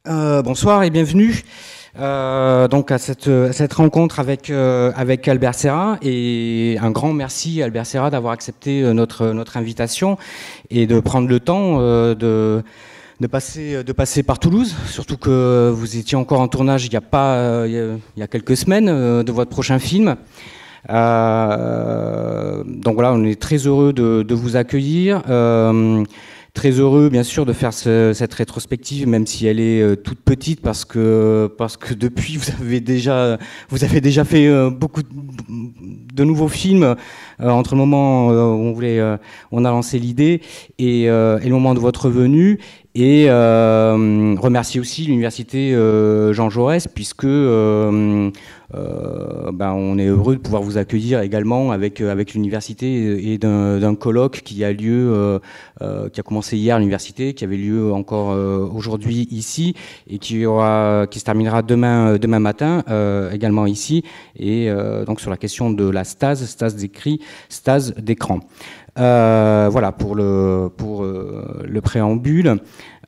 Bonsoir et bienvenue donc à cette rencontre avec Albert Serra, et un grand merci à Albert Serra d'avoir accepté notre invitation et de prendre le temps de passer par Toulouse, surtout que vous étiez encore en tournage il y a quelques semaines de votre prochain film. Donc voilà, on est très heureux de vous accueillir. Très heureux, bien sûr, de faire cette rétrospective, même si elle est toute petite, parce que depuis, vous avez déjà fait beaucoup de nouveaux films entre le moment où on a lancé l'idée et le moment de votre venue. Et remercier aussi l'université Jean Jaurès, puisque on est heureux de pouvoir vous accueillir également avec l'université et d'un colloque qui a lieu, qui a commencé hier à l'université, qui avait lieu encore aujourd'hui ici, et qui se terminera demain matin également ici, et donc sur la question de la stase d'écrit, stase d'écran. Voilà pour le préambule.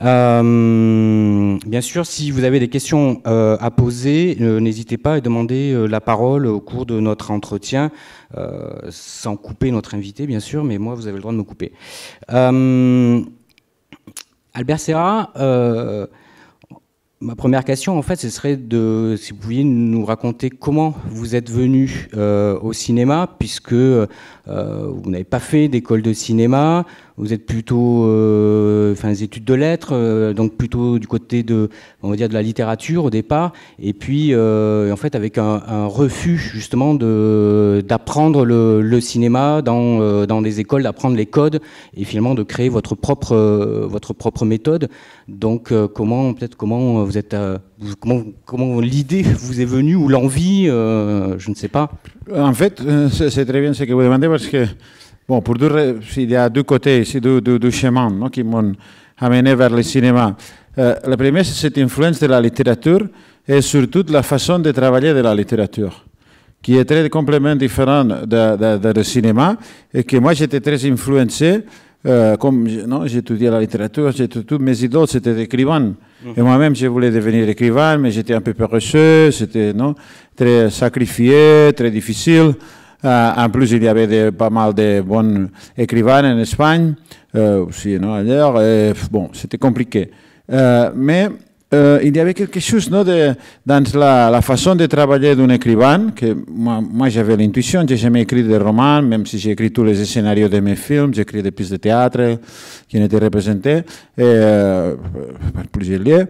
Bien sûr, si vous avez des questions à poser, n'hésitez pas à demander la parole au cours de notre entretien, sans couper notre invité, bien sûr, mais moi, vous avez le droit de me couper. Albert Serra, ma première question, en fait, ce serait si vous pouviez nous raconter comment vous êtes venu au cinéma, puisque vous n'avez pas fait d'école de cinéma, vous êtes plutôt, des études de lettres, donc plutôt du côté de la littérature au départ, et puis en fait avec un refus justement d'apprendre le cinéma dans des écoles, d'apprendre les codes et finalement de créer votre propre méthode. Donc comment vous êtes, comment l'idée vous est venue, ou l'envie, je ne sais pas. En fait, c'est très bien ce que vous demandez, parce que bon, il y a deux côtés ici, deux chemins, non, qui m'ont amené vers le cinéma. La première, c'est cette influence de la littérature et surtout de la façon de travailler de la littérature, qui est très complètement différente du cinéma, et que moi j'étais très influencé. Comme j'étudiais la littérature, toutes mes idoles c'était des écrivains. Et moi-même je voulais devenir écrivain, mais j'étais un peu paresseux, c'était très sacrifié, très difficile. En plus, il y avait pas mal de bons écrivains en Espagne, aussi ailleurs. Bon, c'était compliqué. Mais il y avait quelque chose dans la façon de travailler d'un écrivain, que moi j'avais l'intuition, j'ai jamais écrit des romans, même si j'ai écrit tous les scénarios de mes films, j'ai écrit des pièces de théâtre qui ont été représentées par plusieurs lieux.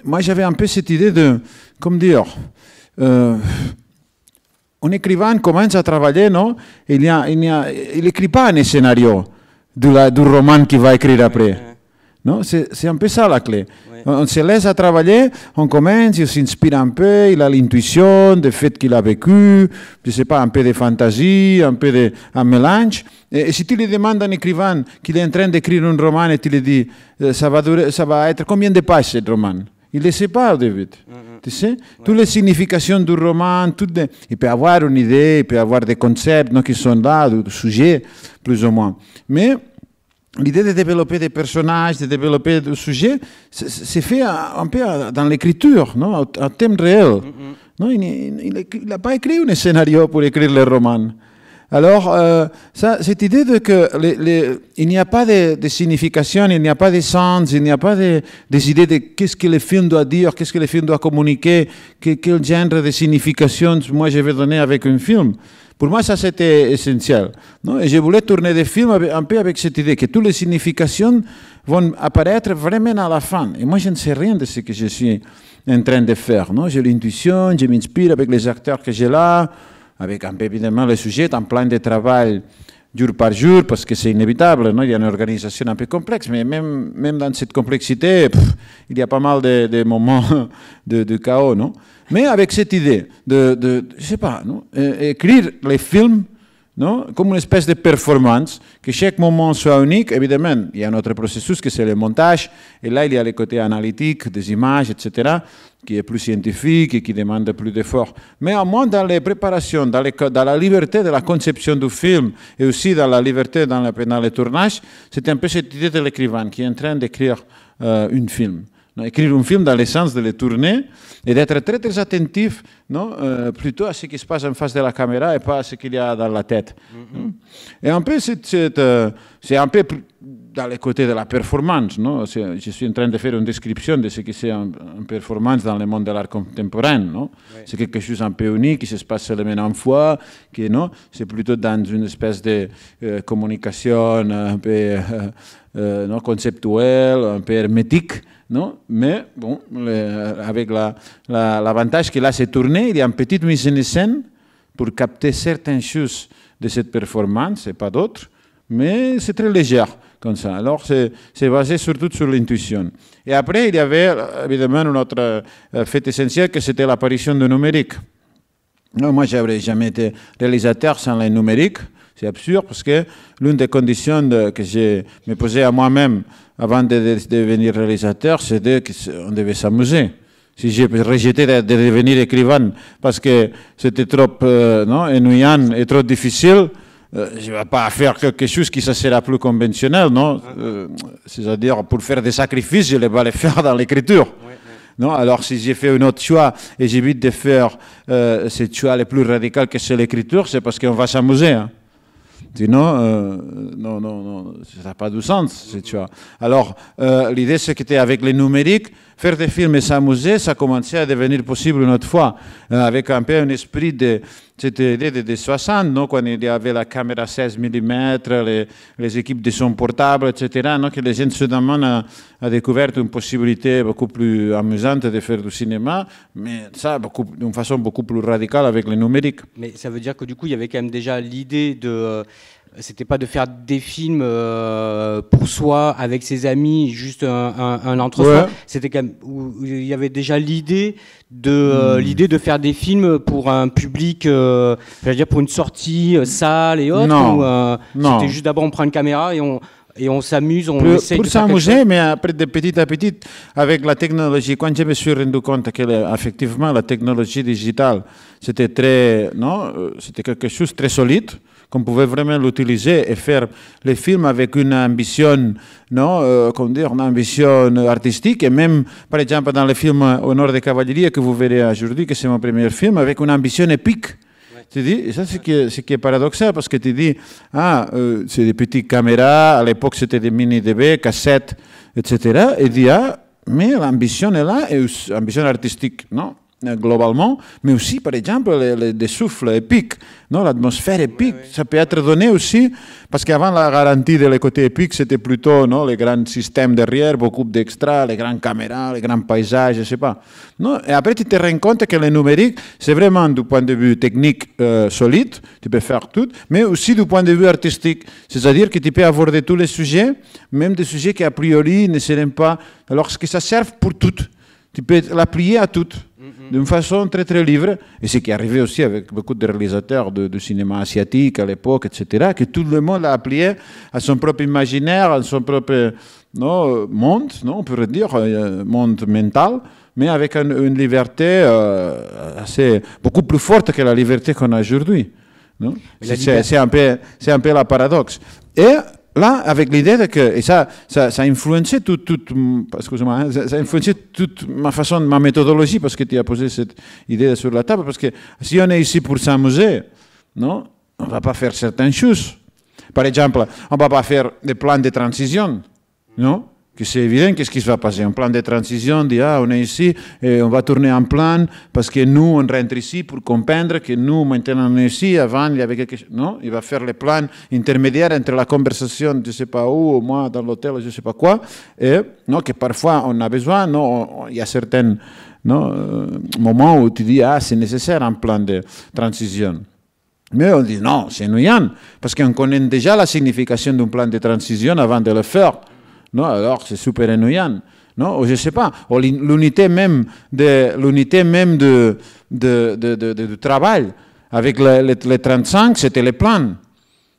Moi j'avais un peu cette idée de, comment dire, un écrivain commence à travailler, non? Il n'écrit pas un scénario du roman qu'il va écrire après. Non? C'est un peu ça la clé. Ouais. On se laisse à travailler, on commence, il s'inspire un peu, il a l'intuition du fait qu'il a vécu, je sais pas, un peu de fantaisie, un mélange. Et si tu lui demandes à un écrivain qu'il est en train d'écrire un roman et tu lui dis ça va être combien de pages ce roman? Il ne le sait pas au début. Tu sais, ouais. Toutes les significations du roman, il peut avoir une idée, il peut avoir des concepts qui sont là, du sujet, plus ou moins. Mais l'idée de développer des personnages, de développer des sujets, c'est fait un peu dans l'écriture, un thème réel. Non, il n'a pas écrit un scénario pour écrire le roman. Alors, cette idée de que il n'y a pas de signification, il n'y a pas de sens, il n'y a pas des idées de qu'est-ce que le film doit dire, qu'est-ce que le film doit communiquer, quel genre de signification moi je vais donner avec un film. Pour moi, ça c'était essentiel. Non? Et je voulais tourner des films un peu avec cette idée que toutes les significations vont apparaître vraiment à la fin. Et moi, je ne sais rien de ce que je suis en train de faire. J'ai l'intuition, je m'inspire avec les acteurs que j'ai là, avec un peu évidemment le sujet, un plan de travail jour par jour, parce que c'est inévitable, il y a une organisation un peu complexe, mais même dans cette complexité, il y a pas mal de moments de chaos, non? Mais avec cette idée je sais pas, écrire les films, non? Comme une espèce de performance, que chaque moment soit unique. Évidemment, il y a un autre processus que c'est le montage, et là il y a le côté analytique des images, etc., qui est plus scientifique et qui demande plus d'efforts. Mais au moins dans les préparations, dans la liberté de la conception du film, et aussi dans la liberté dans le tournage, c'est un peu cette idée de l'écrivain qui est en train d'écrire un film. Non? Écrire un film dans le sens de le tourner et d'être très très attentif, non? Plutôt à ce qui se passe en face de la caméra et pas à ce qu'il y a dans la tête. Et un peu, c'est un peu dans le côté de la performance. Non? Je suis en train de faire une description de ce que c'est une performance dans le monde de l'art contemporain. Non? Ouais. C'est quelque chose un peu unique qui se passe seulement une fois, qui, non? C'est plutôt dans une espèce de communication un peu non? Conceptuelle, un peu hermétique. Non? Mais bon, avec l'avantage que là c'est tourné, il y a une petite mise en scène pour capter certaines choses de cette performance et pas d'autres, mais c'est très léger comme ça. Alors c'est basé surtout sur l'intuition. Et après, il y avait évidemment un autre fait essentiel que c'était l'apparition du numérique. Non, moi, je n'aurais jamais été réalisateur sans le numérique. C'est absurde parce que l'une des conditions que je me posais à moi-même avant de devenir réalisateur, c'était qu'on devait s'amuser. Si j'ai rejeté de devenir écrivain parce que c'était trop ennuyant et trop difficile, je ne vais pas faire quelque chose qui sera plus conventionnel, non? C'est-à-dire, pour faire des sacrifices, je ne vais pas les faire dans l'écriture. Non? Alors, si j'ai fait un autre choix et j'évite de faire ce choix le plus radical que c'est l'écriture, c'est parce qu'on va s'amuser. Hein. Sinon, non, ça n'a pas de sens, ce choix. Alors, l'idée, c'est que avec les numériques, faire des films et s'amuser, ça commençait à devenir possible une autre fois, avec un peu un esprit de c'était des 60, non, quand il y avait la caméra 16 mm, les équipes de son portable, etc., non, que les gens soudainement a découvert une possibilité beaucoup plus amusante de faire du cinéma, mais ça d'une façon beaucoup plus radicale avec le numérique. Mais ça veut dire que du coup, il y avait quand même déjà l'idée de... C'était pas de faire des films pour soi, avec ses amis, juste un entre-soi. Ouais. C'était quand même où il y avait déjà l'idée de faire des films pour un public, je veux dire pour une sortie salle et autres. Non, non. C'était juste d'abord on prend une caméra et on s'amuse, on essaye pour de faire s'amuser, mais après de petit à petit, avec la technologie, quand je me suis rendu compte que effectivement la technologie digitale, c'était c'était quelque chose de très solide, qu'on pouvait vraiment l'utiliser et faire les films avec une ambition, une ambition artistique, et même, par exemple, dans le film Honneur de cavalerie que vous verrez aujourd'hui, que c'est mon premier film, avec une ambition épique. Tu dis, et ça, c'est ce qui est paradoxal, parce que tu dis, c'est des petites caméras, à l'époque, c'était des mini-DV, cassettes, etc. Et tu dis, mais l'ambition est là, et l'ambition artistique, non? Globalement, mais aussi, par exemple, les souffles épiques, l'atmosphère épique, ça peut être donné aussi, parce qu'avant, la garantie de le côté épique, c'était plutôt les grands systèmes derrière, beaucoup d'extras, les grandes caméras, les grands paysages, je ne sais pas. Non? Et après, tu te rends compte que le numérique, c'est vraiment du point de vue technique solide, tu peux faire tout, mais aussi du point de vue artistique, c'est-à-dire que tu peux aborder tous les sujets, même des sujets qui a priori ne seraient pas, alors que ça sert pour tout. Tu peux l'applier à tout, d'une façon très très libre, et ce qui est arrivé aussi avec beaucoup de réalisateurs de cinéma asiatique à l'époque, etc., que tout le monde l'a applié à son propre imaginaire, à son propre monde, on pourrait dire, monde mental, mais avec une liberté beaucoup plus forte que la liberté qu'on a aujourd'hui. C'est un peu la paradoxe. Et là, avec l'idée que, et ça a influencé excusez-moi, ça a influencé toute ma méthodologie, parce que tu as posé cette idée sur la table, parce que si on est ici pour s'amuser, on ne va pas faire certaines choses. Par exemple, on ne va pas faire des plans de transition, non? Que c'est évident, qu'est-ce qui se va passer? Un plan de transition, on dit, on est ici, et on va tourner en plan, parce que nous, on rentre ici pour comprendre que nous, maintenant, on est ici, avant, il y avait quelque chose. Non, il va faire les plans intermédiaires entre la conversation, je ne sais pas où, moi, dans l'hôtel, je ne sais pas quoi, et que parfois, on a besoin, il y a certains moments où tu dis, c'est nécessaire un plan de transition. Mais on dit, non, c'est ennuyant, parce qu'on connaît déjà la signification d'un plan de transition avant de le faire. Non, alors c'est super ennuyant. Non, je ne sais pas. L'unité même du travail. Avec les 35, c'était les plans.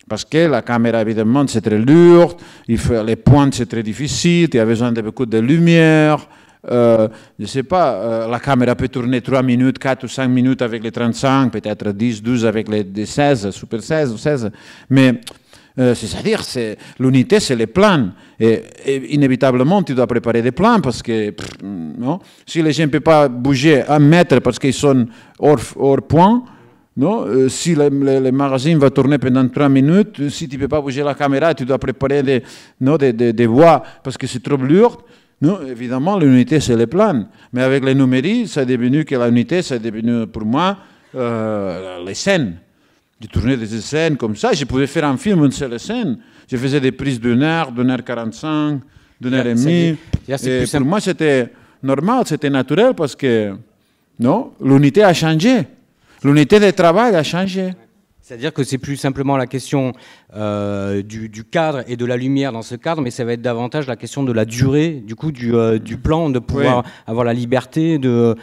Parce que la caméra, évidemment, c'est très lourd. Les points, c'est très difficile. Il y a besoin de beaucoup de lumière. Je ne sais pas, la caméra peut tourner 3 minutes, 4 ou 5 minutes avec les 35, peut-être 10, 12 avec les 16, Super 16 ou 16. Mais C'est-à-dire, l'unité, c'est les plans. Et inévitablement, tu dois préparer des plans parce que non? Si les gens ne peuvent pas bouger 1 mètre parce qu'ils sont hors point, non? Si le magazine va tourner pendant 3 minutes, si tu ne peux pas bouger la caméra, tu dois préparer des voies parce que c'est trop lourd. Non, évidemment, l'unité, c'est les plans. Mais avec les numériques, ça est devenu que l'unité, c'est devenu pour moi les scènes. Je tournais des scènes comme ça. Je pouvais faire un film, une seule scène. Je faisais des prises d'1 heure, d'1 h 45, d'1 heure et demie. Et pour moi, c'était normal, c'était naturel parce que non, l'unité a changé. L'unité de travail a changé. C'est-à-dire que c'est plus simplement la question du cadre et de la lumière dans ce cadre, mais ça va être davantage la question de la durée, du coup, du plan, de pouvoir avoir la liberté de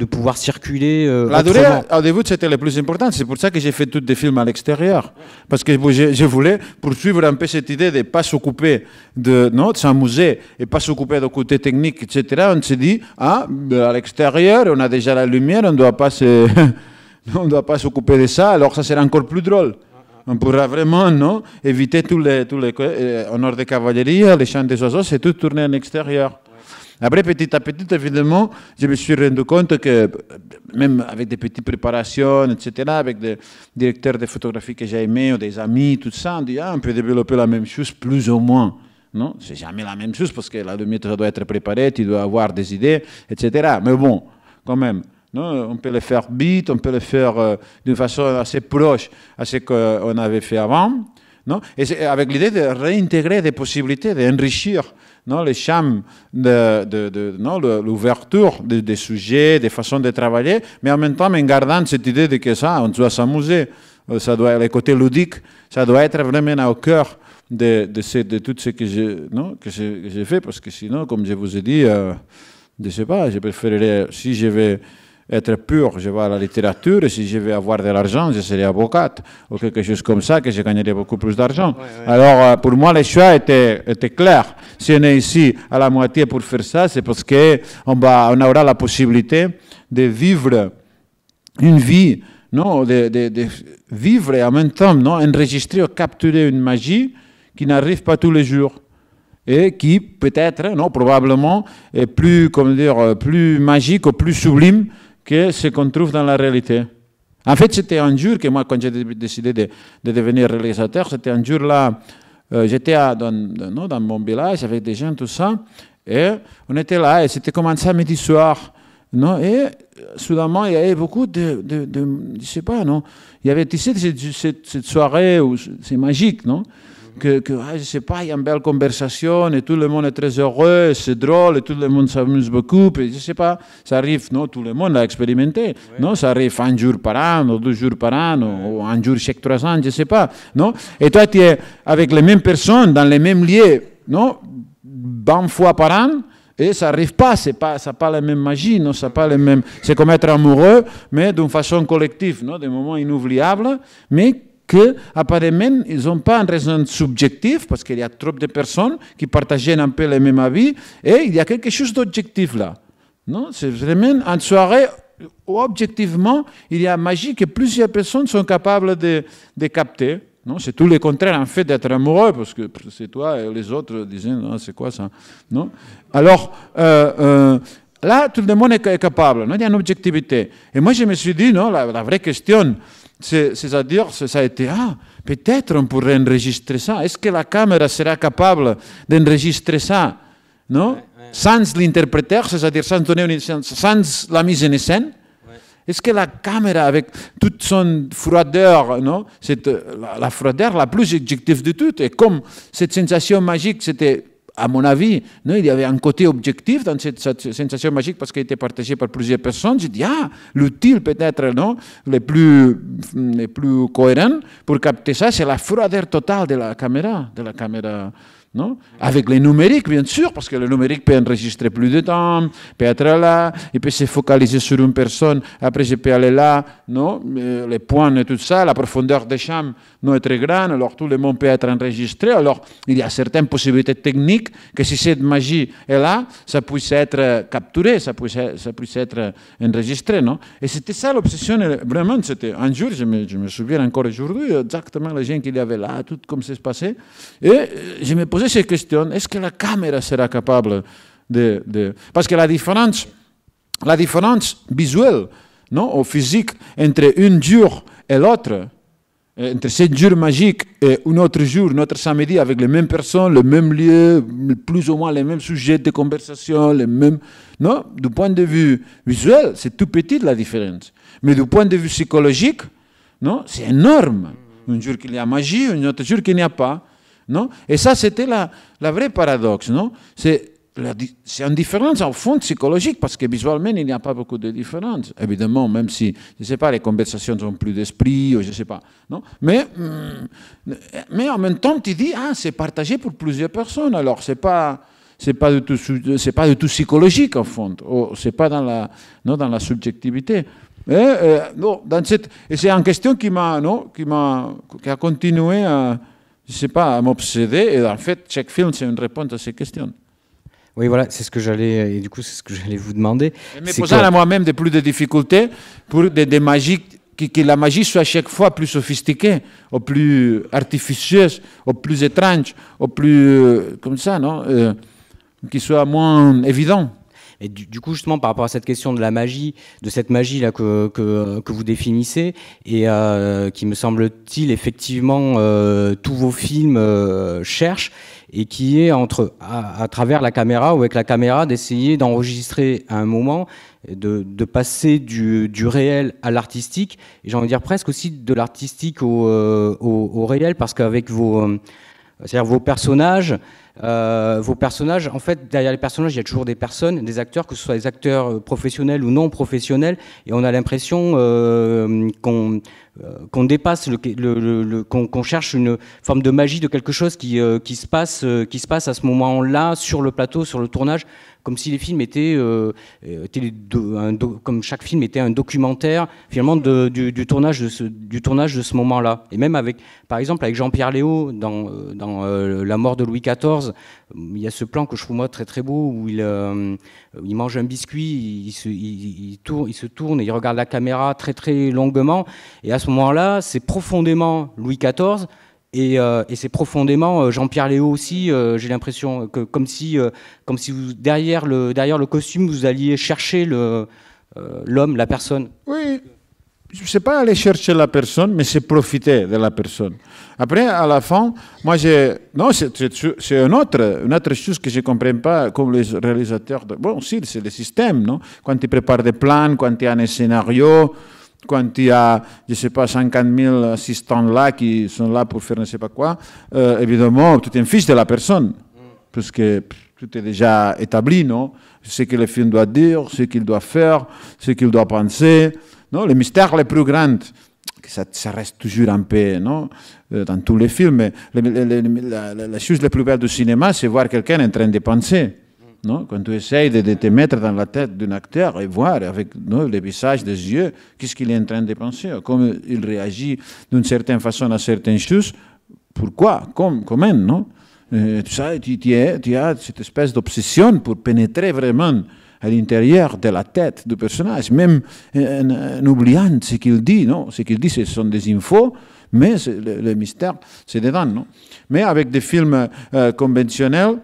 pouvoir circuler. La durée, au début, c'était le plus important. C'est pour ça que j'ai fait tous des films à l'extérieur. Parce que je voulais poursuivre un peu cette idée de ne pas s'occuper de s'amuser et pas s'occuper du côté technique, etc. On s'est dit, à l'extérieur, on a déjà la lumière, on ne doit pas se... on ne doit pas s'occuper de ça, alors ça sera encore plus drôle. On pourra vraiment éviter tous les honneurs de cavalerie, les chants des oiseaux, c'est tout tourné en extérieur. Après, petit à petit, évidemment, je me suis rendu compte que, même avec des petites préparations, etc., avec des directeurs de photographie que j'ai aimés, ou des amis, tout ça, on dit, on peut développer la même chose, plus ou moins. Non, c'est jamais la même chose, parce que la lumière doit être préparée, tu dois avoir des idées, etc. Mais bon, quand même. Non, on peut le faire vite, on peut le faire d'une façon assez proche à ce qu'on avait fait avant. Non? Et avec l'idée de réintégrer des possibilités, d'enrichir les champs, l'ouverture des sujets, des façons de travailler, mais en même temps en gardant cette idée de que ça, on doit s'amuser. Le côté ludique, ça doit être vraiment au cœur de tout ce que j'ai fait, parce que sinon, comme je vous ai dit, je ne sais pas, je préférerais, si je vais être pur, je vais à la littérature, et si je vais avoir de l'argent, je serai avocate, ou quelque chose comme ça, que je gagnerai beaucoup plus d'argent. Alors, pour moi, le choix était clair. Si on est ici à la moitié pour faire ça, c'est parce qu'on aura la possibilité de vivre une vie, de vivre et en même temps enregistrer ou capturer une magie qui n'arrive pas tous les jours. Et qui peut-être, probablement, est plus magique ou plus sublime que ce qu'on trouve dans la réalité. En fait, c'était un jour que moi, quand j'ai décidé de devenir réalisateur, c'était un jour là, j'étais dans mon village avec des gens, tout ça, et on était là, et c'était comme un samedi soir, et soudainement, il y avait beaucoup de je sais pas, il y avait cette soirée où c'est magique, que je ne sais pas, il y a une belle conversation et tout le monde est très heureux, c'est drôle et tout le monde s'amuse beaucoup. Et je ne sais pas, ça arrive, tout le monde l'a expérimenté. Ça arrive 1 jour par an, ou 2 jours par an, ou 1 jour chaque 3 ans, je ne sais pas. Et toi, tu es avec les mêmes personnes, dans les mêmes lieux, 20 fois par an, et ça n'arrive pas, ça n'a pas la même magie, ça pas les mêmes. C'est comme être amoureux, mais d'une façon collective, des moments inoubliables, mais qu'apparemment, ils n'ont pas une raison subjective, parce qu'il y a trop de personnes qui partageaient un peu les mêmes avis, et il y a quelque chose d'objectif là. C'est vraiment une soirée où, objectivement, il y a magie que plusieurs personnes sont capables de capter. C'est tout le contraire, en fait, d'être amoureux, parce que c'est toi et les autres disaient, c'est quoi ça? Alors, là, tout le monde est capable, il y a une objectivité. Et moi, je me suis dit, la vraie question, c'est-à-dire, ça a été, peut-être on pourrait enregistrer ça. Est-ce que la caméra sera capable d'enregistrer ça, sans l'interpréteur, c'est-à-dire sans la mise en scène? Est-ce que la caméra, avec toute son froideur, la froideur la plus objective de toutes, et comme cette sensation magique, c'était, à mon avis, il y avait un côté objectif dans cette sensation magique parce qu'elle était partagée par plusieurs personnes. J'ai dit, l'utile peut-être, le plus cohérent pour capter ça, c'est la froideur totale de la caméra, Non? Avec les numériques, bien sûr, parce que le numérique peut enregistrer plus de temps, peut être là, il peut se focaliser sur une personne, après je peux aller là, non? Les points et tout ça, la profondeur des champs non est très grande, alors tout le monde peut être enregistré, alors il y a certaines possibilités techniques que si cette magie est là, ça puisse être capturé, ça puisse être enregistré, non? Et c'était ça l'obsession, vraiment, c'était un jour, je me souviens encore aujourd'hui, exactement les gens qu'il y avait là, tout comme ça se passait, et je me posais cette question, est-ce que la caméra sera capable de... Parce que la différence visuelle, non, ou physique, entre un jour et l'autre, entre ce jour magique et un autre jour, notre samedi, avec les mêmes personnes, le même lieu, plus ou moins les mêmes sujets de conversation, les mêmes... Non, du point de vue visuel, c'est tout petit la différence. Mais du point de vue psychologique, non, c'est énorme. Un jour qu'il y a magie, un autre jour qu'il n'y a pas. Non? Et ça, c'était la vraie paradoxe. Non? C'est une différence en fond psychologique, parce que visuellement, il n'y a pas beaucoup de différence. Évidemment, même si, je ne sais pas, les conversations ont plus d'esprit, ou je ne sais pas. Non? Mais en même temps, tu dis, c'est partagé pour plusieurs personnes. Alors, c'est pas du tout psychologique, en fond. Ce n'est pas dans la subjectivité. Et c'est une question qui a continué à... Je ne sais pas, à m'obséder, et en fait, chaque film, c'est une réponse à ces questions. Oui, voilà, c'est ce que j'allais vous demander. Mais posant à moi-même de plus de difficultés pour des magies, que la magie soit à chaque fois plus sophistiquée, ou plus artificieuse, ou plus étrange, ou plus, comme ça, non, qui soit moins évident. Et du coup, justement, par rapport à cette question de la magie, de cette magie-là que vous définissez, et qui, me semble-t-il, effectivement, tous vos films cherchent, et qui est à travers la caméra, ou avec la caméra, d'essayer d'enregistrer à un moment, de passer du réel à l'artistique, et j'ai envie de dire presque aussi de l'artistique au réel, parce qu'avec vos personnages, en fait, derrière les personnages, il y a toujours des personnes, des acteurs, que ce soit des acteurs professionnels ou non professionnels, et on a l'impression qu'on dépasse, qu'on cherche une forme de magie de quelque chose qui se passe à ce moment-là, sur le plateau, sur le tournage, comme si les films étaient, comme chaque film était un documentaire finalement du tournage de ce moment-là. Et même par exemple avec Jean-Pierre Léaud dans La mort de Louis XIV, il y a ce plan que je trouve moi très très beau où il mange un biscuit, il se tourne et il regarde la caméra très très longuement. Et à ce moment-là, c'est profondément Louis XIV. Et c'est profondément Jean-Pierre Léaud aussi, j'ai l'impression, que comme si vous, derrière le costume, vous alliez chercher l'homme, la personne. Oui, je ne sais pas aller chercher la personne, mais c'est profiter de la personne. Après, à la fin, moi, non, c'est une autre chose que je ne comprends pas, comme les réalisateurs. Bon, si, c'est le système, non? Quand tu prépares des plans, quand tu as un scénario, quand il y a, je ne sais pas, 50 000 assistants là qui sont là pour faire ne sais pas quoi, évidemment, tu t'en fiches de la personne, parce que tout est déjà établi, non? Ce que le film doit dire, ce qu'il doit faire, ce qu'il doit penser. Non? Le mystère le plus grand, ça reste toujours un peu, non? Dans tous les films, la chose la plus belle du cinéma, c'est voir quelqu'un en train de penser. Non? Quand tu essayes de te mettre dans la tête d'un acteur et voir avec le visage des yeux, qu'est-ce qu'il est en train de penser, comment il réagit d'une certaine façon à certaines choses, pourquoi, comment, non? Tout ça, tu as cette espèce d'obsession pour pénétrer vraiment à l'intérieur de la tête du personnage, même en oubliant ce qu'il dit, non? Ce qu'il dit, ce sont des infos, mais le mystère, c'est dedans, non? Mais avec des films conventionnels,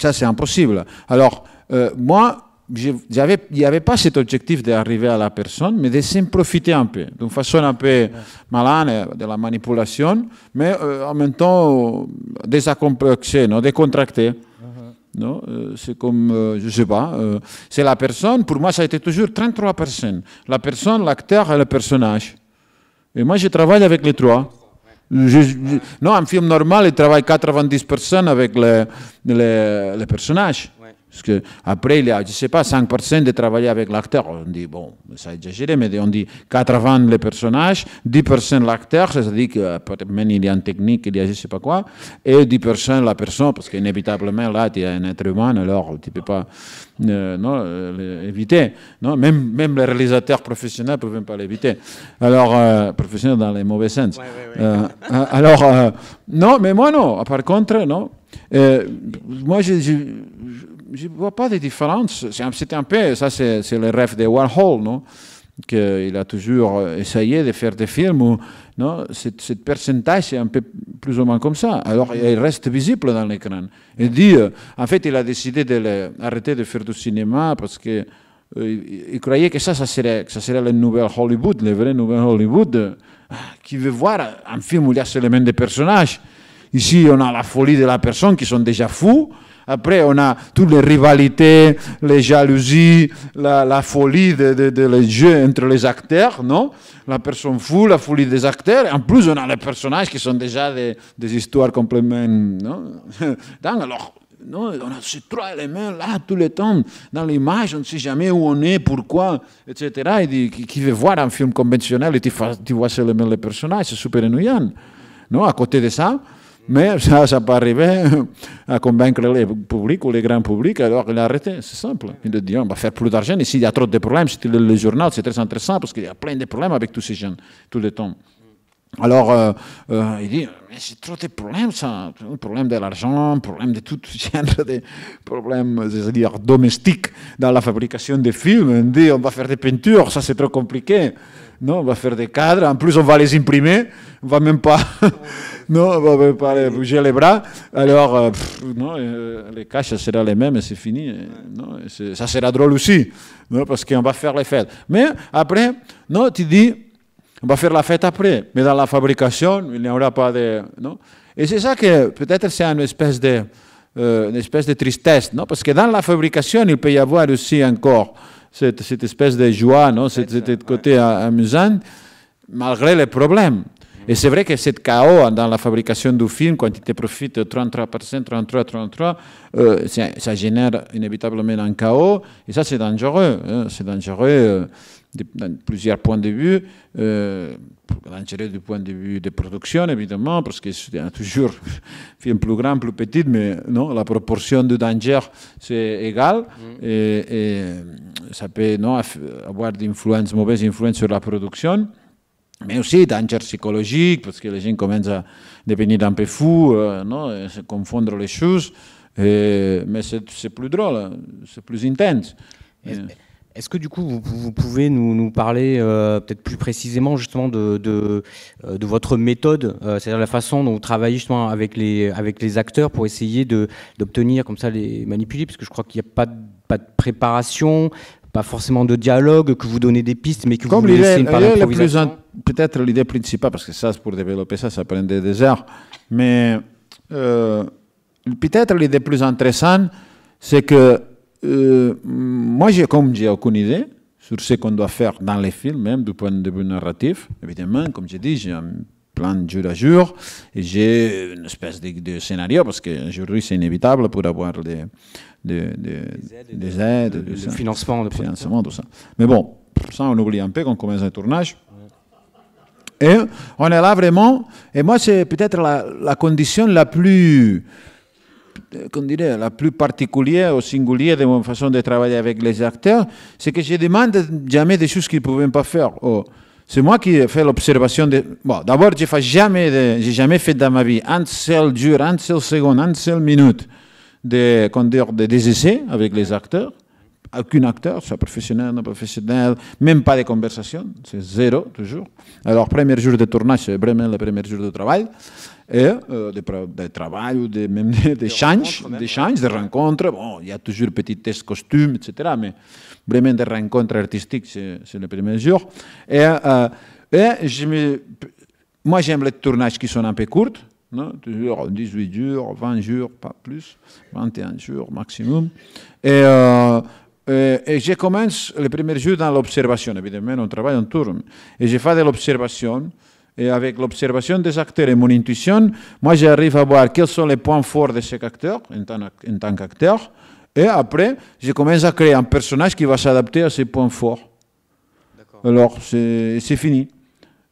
ça, c'est impossible. Alors, moi, il n'y avait pas cet objectif d'arriver à la personne, mais de s'en profiter un peu, d'une façon un peu malade, de la manipulation, mais en même temps désacomplexée, non, décontractée. Non, c'est comme, je ne sais pas, c'est la personne, pour moi, ça a été toujours 33%. La personne, l'acteur et le personnage. Et moi, je travaille avec les trois. Non, un film normal, il travaille 90% avec les personnages. Ouais. Parce que après, il y a, je ne sais pas, 5% de travailler avec l'acteur. On dit, bon, ça a exagéré, mais on dit 80 les personnages, 10% l'acteur, c'est-à-dire que même il y a une technique, il y a je ne sais pas quoi, et 10% la personne, parce qu'inévitablement, là, tu as un être humain, alors tu ne peux pas éviter. Non? Même les réalisateurs professionnels ne peuvent même pas l'éviter. Alors, professionnels dans les mauvais sens. Alors, non, mais moi, non. Par contre, non. Moi, je ne vois pas de différence. C'était un peu, ça c'est le rêve de Warhol, non? Qu'il a toujours essayé de faire des films où non, cette pourcentage est un peu plus ou moins comme ça. Alors il reste visible dans l'écran. Il dit, en fait, il a décidé d'arrêter de faire du cinéma parce que il croyait que ça serait le nouvel Hollywood, le vrai nouvel Hollywood, qui veut voir un film où il y a seulement des personnages. Ici, on a la folie de la personne qui sont déjà fous. Après, on a toutes les rivalités, les jalousies, la folie les jeux entre les acteurs, non? La personne fou, la folie des acteurs. Et en plus, on a les personnages qui sont déjà des histoires complètement... Non? Alors, non, on a ces trois éléments là tout le temps. Dans l'image, on ne sait jamais où on est, pourquoi, etc. Il dit, qui veut voir un film conventionnel et tu vois seulement les personnages, c'est super ennuyant. Non? À côté de ça, mais ça peut arriver à convaincre le public ou le grand public, alors il a arrêté, c'est simple. Il a dit, on va faire plus d'argent, et s'il y a trop de problèmes, si tu lis le journal, c'est très intéressant, parce qu'il y a plein de problèmes avec tous ces jeunes, tout le temps. Alors, il dit, mais c'est trop de problèmes, ça. Un problème de l'argent, un problème de tout genre de problèmes, c'est-à-dire domestiques dans la fabrication des films. On dit, on va faire des peintures, ça c'est trop compliqué. Non, on va faire des cadres, en plus on va les imprimer, on va même pas, non, on va même pas bouger les bras. Alors, non, les cash, ça sera les mêmes et c'est fini. Non, ça sera drôle aussi, non, parce qu'on va faire les fêtes. Mais après, non, tu dis, on va faire la fête après, mais dans la fabrication, il n'y aura pas de... Non? Et c'est ça que peut-être c'est une espèce de tristesse, non? Parce que dans la fabrication, il peut y avoir aussi encore cette espèce de joie, non? Cet côté amusant, malgré les problèmes. Et c'est vrai que ce chaos dans la fabrication du film, quand tu te profites de 33%, 33%, ça génère inévitablement un chaos, et ça c'est dangereux. Hein? C'est dangereux dans plusieurs points de vue. Dangereux du point de vue de production, évidemment, parce qu'il y a toujours film plus grand, plus petit, mais non, la proportion de danger, c'est égal. Et ça peut non, avoir d'influence, mauvaise influence sur la production. Mais aussi danger psychologique, parce que les gens commencent à devenir un peu fous, non, à se confondre les choses. Mais c'est plus drôle, c'est plus intense. Est-ce que du coup vous pouvez nous parler peut-être plus précisément justement de votre méthode, c'est-à-dire la façon dont vous travaillez justement avec les acteurs pour essayer d'obtenir comme ça les manipuler, parce que je crois qu'il n'y a pas de préparation, pas forcément de dialogue, que vous donnez des pistes, mais que vous laissez une part d'improvisation. Peut-être l'idée principale, parce que ça, pour développer ça, ça prend des heures, mais peut-être l'idée plus intéressante, c'est que moi, comme j'ai aucune idée sur ce qu'on doit faire dans les films, même du point de vue narratif, évidemment, comme j'ai dit, j'ai un plan de jour à jour et j'ai une espèce de scénario, parce qu'aujourd'hui, c'est inévitable pour avoir des aides, le financement, tout ça. Mais bon, ça, on oublie un peu qu'on commence un tournage. Et on est là vraiment, et moi, c'est peut-être la condition la plus... qu'on dirait, la plus particulière ou singulière de mon façon de travailler avec les acteurs, c'est que je demande jamais des choses qu'ils ne pouvaient pas faire. C'est moi qui ai fait l'observation de... Bon, d'abord, je n'ai jamais fait dans ma vie un seul jour, un seul seconde, une seule minute des essais avec les acteurs. Aucun acteur, soit professionnel, non professionnel, même pas de conversation, c'est zéro, toujours. Alors, premier jour de tournage, c'est vraiment le premier jour de travail. Et de travail ou même d'échanges, de rencontres. Bon, il y a toujours petits tests costumes, etc. Mais vraiment des rencontres artistiques, c'est le premier jour. Et moi, j'aime les tournages qui sont un peu courts, non? Toujours 18 jours, 20 jours, pas plus, 21 jours maximum. Et je commence le premier jour dans l'observation. Évidemment, on travaille en tourne. Et je fais de l'observation. Et avec l'observation des acteurs et mon intuition, moi j'arrive à voir quels sont les points forts de chaque acteur en tant qu'acteur Et après, je commence à créer un personnage qui va s'adapter à ses points forts. Alors, c'est fini.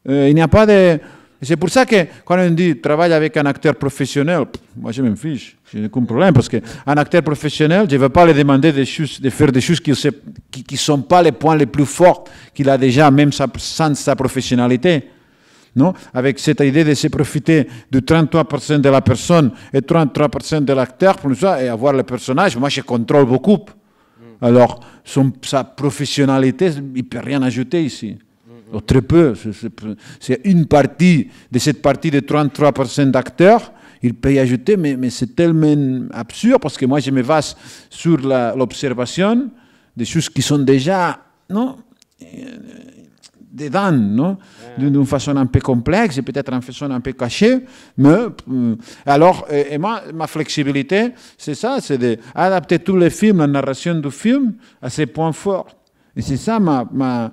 Il n'y a pas de... C'est pour ça que quand on dit travaille avec un acteur professionnel, moi je m'en fiche, je n'ai aucun problème, parce qu'un acteur professionnel, je ne vais pas lui demander de faire des choses qui ne sont pas les points les plus forts qu'il a déjà, même sans sa professionnalité. Non? Avec cette idée de se profiter du 33% de la personne et 33% de l'acteur pour ça, et avoir le personnage, moi je contrôle beaucoup. Alors, sa professionnalité, il ne peut rien ajouter ici. Ou très peu. C'est une partie de cette partie de 33% d'acteurs. Il peut y ajouter, mais c'est tellement absurde parce que moi, je me base sur l'observation des choses qui sont déjà dedans, non? D'une façon un peu complexe et peut-être d'une façon un peu cachée. Mais, alors, et ma flexibilité, c'est ça, c'est d'adapter tous les films, la narration du film, à ses points forts. Et c'est ça ma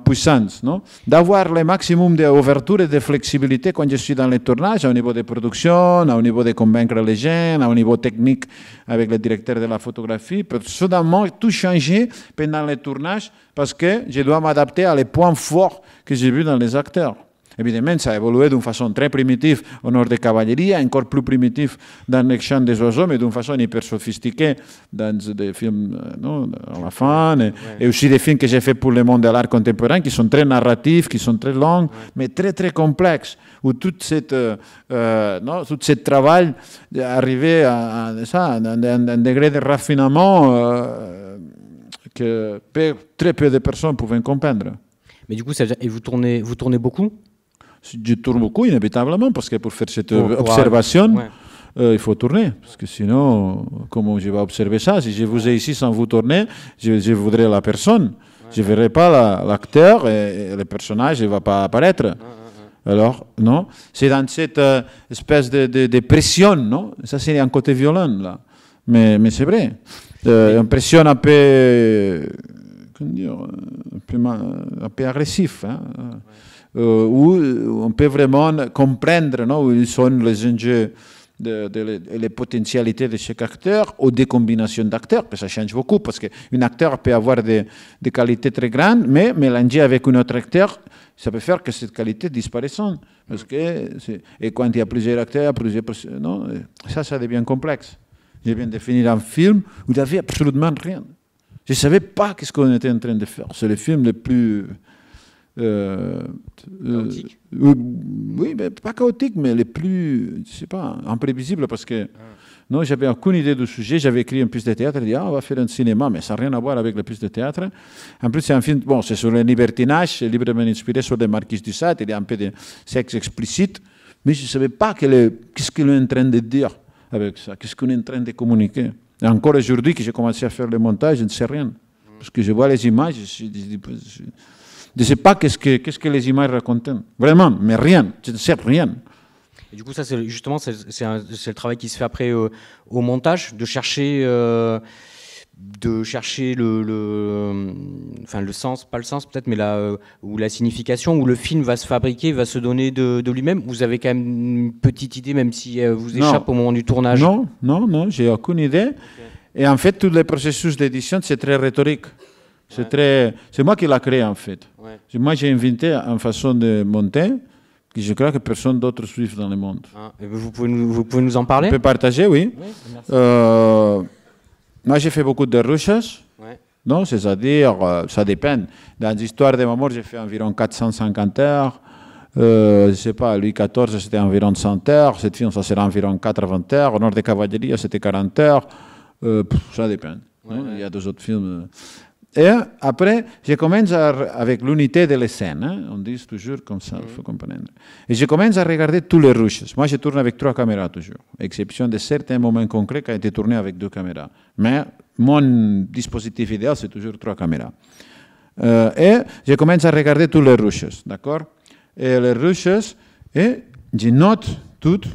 puissance, non? D'avoir le maximum d'ouverture et de flexibilité quand je suis dans les tournages, au niveau de production, au niveau de convaincre les gens, au niveau technique avec le directeur de la photographie. Pour soudainement tout changer pendant les tournages parce que je dois m'adapter à les points forts que j'ai vus dans les acteurs. Évidemment, ça a évolué d'une façon très primitive au nord de Cavalleria, encore plus primitive dans les champs des oiseaux, mais d'une façon hyper sophistiquée dans des films à la fin, et aussi des films que j'ai faits pour le monde de l'art contemporain, qui sont très narratifs, qui sont très longs, mais très très complexes, où tout ce travail arrivé à un degré de raffinement que très peu de personnes pouvaient comprendre. Mais du coup, et vous tournez beaucoup? Je tourne beaucoup, inévitablement, parce que pour faire cette observation, il faut tourner. Parce que sinon, comment je vais observer ça? Si je vous ai ici sans vous tourner, je voudrais la personne. Je ne verrai pas l'acteur et le personnage ne va pas apparaître. Alors, non? C'est dans cette espèce de pression, non? Ça, c'est un côté violent, là. Mais c'est vrai. Une pression un peu... Comment dire, un peu agressif, hein, où on peut vraiment comprendre où sont les enjeux et les potentialités de chaque acteur ou des combinations d'acteurs, que ça change beaucoup, parce qu'un acteur peut avoir des qualités très grandes, mais mélanger avec un autre acteur, ça peut faire que cette qualité disparaisse. Parce que et quand il y a plusieurs acteurs, non, ça devient complexe. Je viens de finir un film où il n'y avait absolument rien. Je ne savais pas ce qu'on était en train de faire. C'est le film le plus... chaotique. Oui, mais pas chaotique, mais le plus, je sais pas, imprévisible, parce que non, j'avais aucune idée du sujet. J'avais écrit une pièce de théâtre, j'ai dit, on va faire un cinéma, mais ça n'a rien à voir avec la pièce de théâtre. En plus, c'est un film, bon, c'est sur le libertinage, c'est librement inspiré sur les Marquis du Sade, il y a un peu de sexe explicite, mais je ne savais pas qu'est-ce qu'il est en train de dire avec ça, qu'est-ce qu'on est en train de communiquer. Et encore aujourd'hui que j'ai commencé à faire le montage, je ne sais rien. Parce que je vois les images, je ne sais pas qu'est-ce que les images racontent. Vraiment, mais rien. Je ne sais rien. Et du coup, ça, justement, c'est le travail qui se fait après au montage, de chercher le sens, pas le sens peut-être, mais ou la signification, où le film va se fabriquer, va se donner de lui-même. Vous avez quand même une petite idée, même si vous échappe au moment du tournage? Non, j'ai aucune idée. Okay. Et en fait, tout le processus d'édition, c'est très rhétorique. C'est moi qui l'ai créé, en fait. Ouais. Moi, j'ai inventé une façon de monter que je crois que personne d'autre suit dans le monde. Et vous pouvez nous en parler? On peut partager, oui. Moi, j'ai fait beaucoup de recherches. Ouais. Non, c'est-à-dire, ça dépend. Dans l'histoire de ma mort, j'ai fait environ 450 heures. Je ne sais pas, Louis XIV, c'était environ 100 heures. Cette film, ça sera environ 80 heures. Au nord de Cavalleria, c'était 40 heures. Ça dépend. Ouais. Il y a deux autres films. Et après, je commence avec l'unité de l'escène. Hein? On dit toujours comme ça, il faut comprendre. Et je commence à regarder tous les rushes. Moi, je tourne avec 3 caméras toujours, exception de certains moments concrets qui ont été tournés avec 2 caméras. Mais mon dispositif idéal, c'est toujours 3 caméras. Et je commence à regarder tous les rushes, d'accord? Et les rushes, et je note toutes.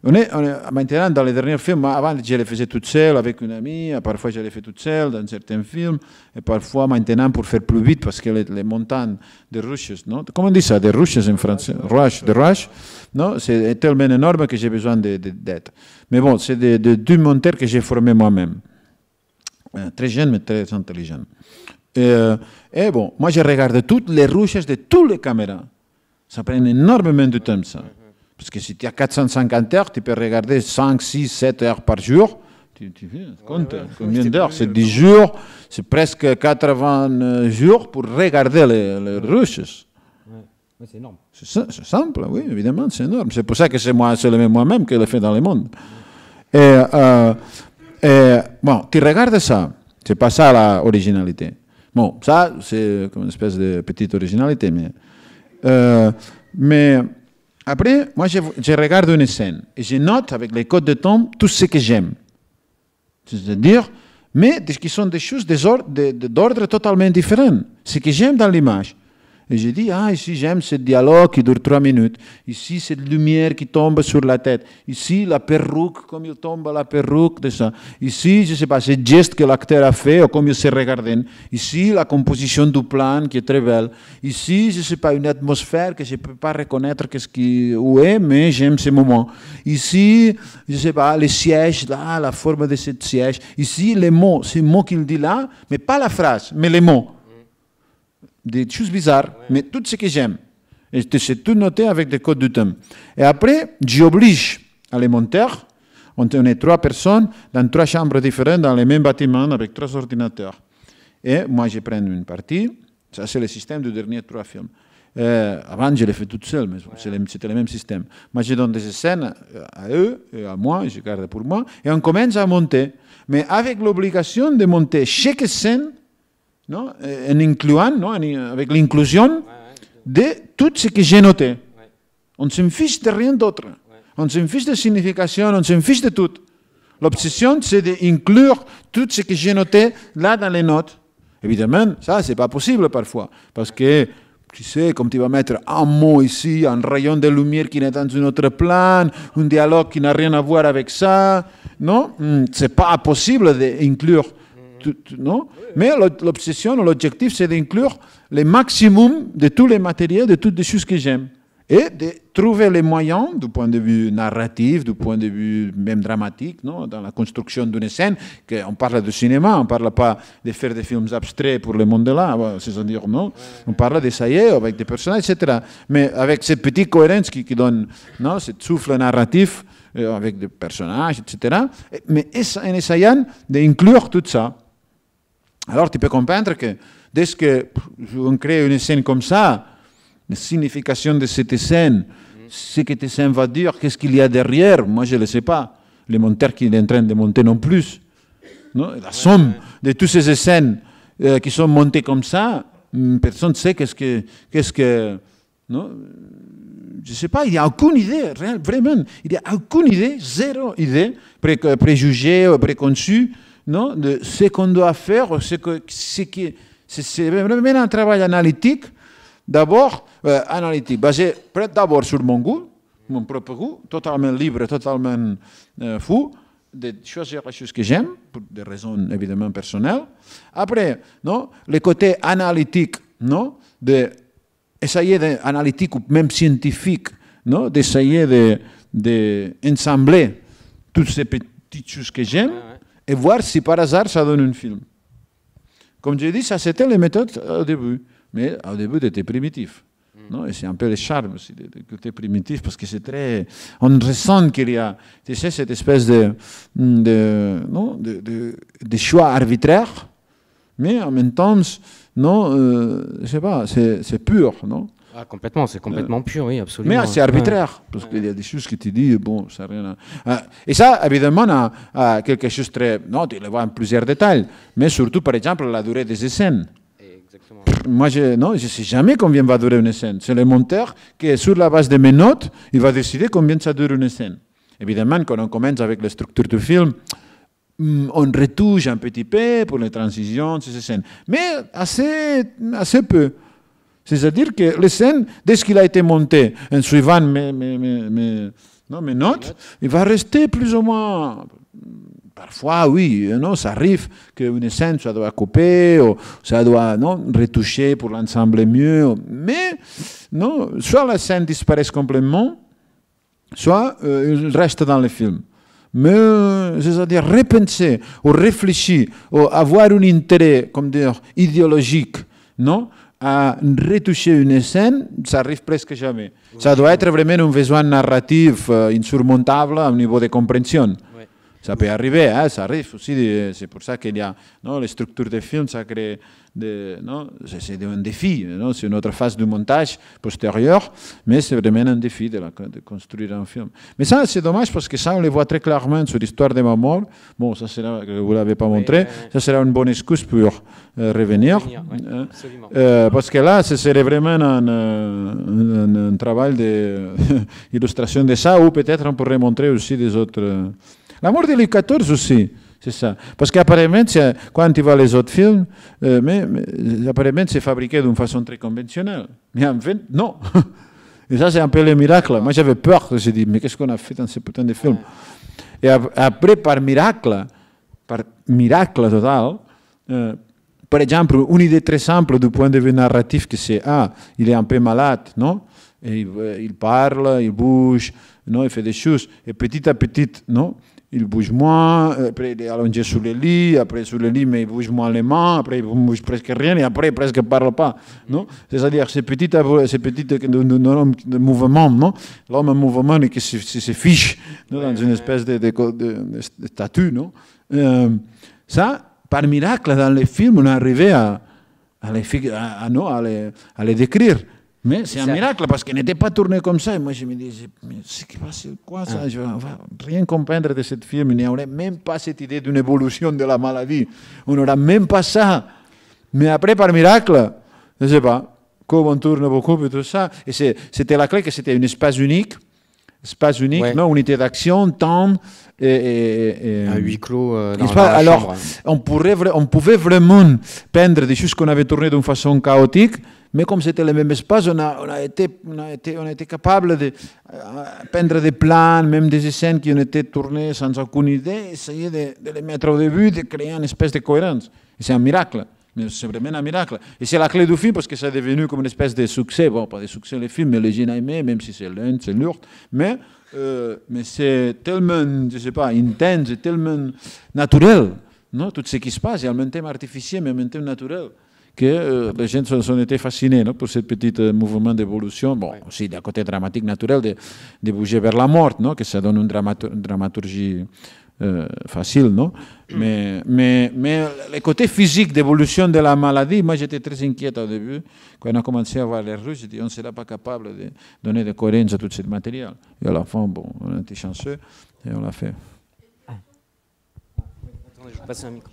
Maintenant, dans les derniers films, avant, je les faisais toute seule avec une amie, parfois je les fais toute seule dans certains films, et parfois maintenant pour faire plus vite, parce que les montagnes de rushes, non? Comment on dit ça, des rushes en français? De rush, non? C'est tellement énorme que j'ai besoin d'aide. Mais bon, c'est des monteurs que j'ai formés moi-même. Très jeune, mais très intelligent. Et bon, moi, je regarde toutes les recherches de toutes les caméras. Ça prend énormément de temps, ça. Parce que si tu as 450 heures, tu peux regarder 5, 6, 7 heures par jour. Tu comptes combien d'heures? C'est 10 jours, c'est presque 80 jours pour regarder les recherches. Ouais, c'est énorme. C'est simple, oui, évidemment, c'est énorme. C'est pour ça que c'est moi-même qui le fais dans le monde. Bon, tu regardes ça, c'est pas ça l'originalité. Bon, ça, c'est comme une espèce de petite originalité, mais après, moi, je regarde une scène et je note avec les codes de temps tout ce que j'aime. C'est-à-dire, mais qui sont des choses d'ordre totalement différent. Ce que j'aime dans l'image. Et je dis, ici j'aime ce dialogue qui dure 3 minutes. Ici, cette lumière qui tombe sur la tête. Ici, la perruque, comme il tombe la perruque de ça. Ici, je ne sais pas, ce geste que l'acteur a fait ou comme il se regarde. Ici, la composition du plan qui est très belle. Ici, je ne sais pas, une atmosphère que je ne peux pas reconnaître où est, mais j'aime ce moment. Ici, je ne sais pas, les sièges là, la forme de ce siège. Ici, les mots, ces mots qu'il dit là, mais pas la phrase, mais les mots. Des choses bizarres, mais tout ce que j'aime. Et c'est tout noté avec des codes du temps. Et après, j'oblige à les monteurs, on est 3 personnes dans 3 chambres différentes dans le même bâtiment avec 3 ordinateurs. Et moi, je prends une partie. Ça, c'est le système du dernier 3 films. Avant, je l'ai fait toute seule, mais c'était le même système. Moi, je donne des scènes à eux et à moi, je garde pour moi, et on commence à monter. Mais avec l'obligation de monter chaque scène, non, en incluant, non, avec l'inclusion de tout ce que j'ai noté. On ne se fiche de rien d'autre. On se fiche de signification, on se fiche de tout. L'obsession, c'est d'inclure tout ce que j'ai noté là dans les notes. Évidemment, ça, c'est pas possible parfois. Parce que, tu sais, comme tu vas mettre un mot ici, un rayon de lumière qui est dans un autre plan, un dialogue qui n'a rien à voir avec ça, non, c'est pas possible d'inclure. Non? Mais l'obsession, l'objectif, c'est d'inclure le maximum de tous les matériels, de toutes les choses que j'aime. Et de trouver les moyens, du point de vue narratif, du point de vue même dramatique, non? Dans la construction d'une scène, on parle de cinéma, on ne parle pas de faire des films abstraits pour le monde de là, c'est-à-dire, non? On parle d'essayer avec des personnages, etc. Mais avec cette petite cohérence qui donne, non? Ce souffle narratif, avec des personnages, etc. Mais en essayant d'inclure tout ça. Alors, tu peux comprendre que dès qu'on crée une scène comme ça, la signification de cette scène, ce que cette scène va dire, qu'est-ce qu'il y a derrière, moi je ne le sais pas. Le monteur qui est en train de monter non plus. Non? La somme de toutes ces scènes qui sont montées comme ça, personne ne sait qu'est-ce que non? Je ne sais pas, il n'y a aucune idée, vraiment. Il n'y a aucune idée, zéro idée, préjugée ou préconçue. Non, de ce qu'on doit faire, c'est vraiment un travail analytique, d'abord, basé d'abord sur mon goût, mon propre goût, totalement libre, totalement fou, de choisir les choses que j'aime, pour des raisons évidemment personnelles. Après, non, le côté analytique, non, d'essayer d'analytique ou même scientifique, non, d'essayer d'assembler toutes ces petites choses que j'aime, et voir si par hasard ça donne un film. Comme je dis, ça c'était les méthodes au début, mais au début c'était primitif. Non? Et c'est un peu le charme aussi de côté primitif, parce que c'est très... On ressent qu'il y a, tu sais, cette espèce de choix arbitraire, mais en même temps, non, je sais pas, c'est pur, non? Ah, complètement, c'est complètement pur, oui, absolument. Mais c'est arbitraire, parce qu'il y a des choses que tu dis, bon, ça n'a rien à... Et ça, évidemment, a quelque chose de très... Non, tu le vois en plusieurs détails, mais surtout, par exemple, la durée des scènes. Exactement. Moi, je ne sais jamais combien va durer une scène. C'est le monteur qui, sur la base de mes notes, il va décider combien ça dure une scène. Évidemment, quand on commence avec la structure du film, on retouche un petit peu pour les transitions, ces scènes. Mais assez peu. C'est-à-dire que les scènes, dès qu'il a été monté, en suivant mes notes, il va rester plus ou moins... Parfois, oui, non, ça arrive qu'une scène, ça doit couper, ou ça doit retoucher pour l'ensemble mieux. Mais, non, soit la scène disparaît complètement, soit il reste dans le film. mais c'est-à-dire repenser ou réfléchir ou avoir un intérêt, comme dire, idéologique, non, à retoucher une scène, ça arrive presque jamais. Ça doit être vraiment un besoin narratif insurmontable au niveau de compréhension. Ça peut arriver, hein, ça arrive aussi, c'est pour ça qu'il y a les structures de films, ça crée c'est un défi, c'est une autre phase du montage postérieur, mais c'est vraiment un défi de construire un film. Mais ça, c'est dommage parce que ça, on le voit très clairement sur l'histoire de ma mort. Bon, ça sera, vous ne l'avez pas montré, ça sera une bonne excuse pour revenir. Parce que là, ce serait vraiment un travail d'illustration de ça, ou peut-être on pourrait montrer aussi des autres... La mort de Louis XIV aussi, c'est ça. Parce qu'apparemment, quand tu vois les autres films, apparemment, c'est fabriqué d'une façon très conventionnelle. Mais en fait, non. Et ça, c'est un peu le miracle. Moi, j'avais peur. J'ai dit, mais qu'est-ce qu'on a fait dans ces putains de films? Et après, par miracle total, par exemple, une idée très simple du point de vue narratif, que c'est, il est un peu malade, non? Et il parle, il bouge, non? Il fait des choses. Et petit à petit, non? Il bouge moins, après il est allongé sur le lit, après sur le lit, mais il bouge moins les mains, après il bouge presque rien, et après presque ne parle pas. Non? C'est-à-dire ces petits mouvements, non? L'homme en mouvement et qui se fiche dans une espèce de statue. Non? Ça, par miracle, dans les films, on est arrivé à les décrire. Mais c'est un miracle parce qu'il n'était pas tourné comme ça. Et moi, je me disais, mais c'est quoi ça? Je ne vais rien comprendre de ce film. Il n'y aurait même pas cette idée d'une évolution de la maladie. On n'aura même pas ça. Mais après, par miracle, je ne sais pas, comme on tourne beaucoup et tout ça. Et c'était la clé que c'était un espace unique. Non, unité d'action, temps. Un huis clos dans la alors, chambre. On pouvait vraiment peindre des choses qu'on avait tournées d'une façon chaotique. Mais comme c'était le même espace, on a été capable de peindre des plans, même des scènes qui ont été tournées sans aucune idée, essayer de les mettre au début, de créer une espèce de cohérence. Et c'est un miracle. Mais c'est vraiment un miracle. Et c'est la clé du film parce que ça est devenu comme une espèce de succès. Bon, pas de succès le film, mais les gens aiment, même si c'est lent, c'est lourd. Mais c'est tellement, je sais pas, intense, tellement naturel, non? Tout ce qui se passe, il y a un thème artificiel, mais un thème naturel. Que les gens ont été fascinés, non, pour ce petit mouvement d'évolution. Bon, aussi d'un côté dramatique naturel de bouger vers la mort, non, que ça donne une dramaturgie facile, non? Mais le côté physique d'évolution de la maladie, moi j'étais très inquiète au début. Quand on a commencé à voir les Russes, j'ai dit on ne sera pas capable de donner de cohérence à tout ce matériel. Et à la fin, bon, on a été chanceux et on l'a fait. Attendez, je vais passer un micro.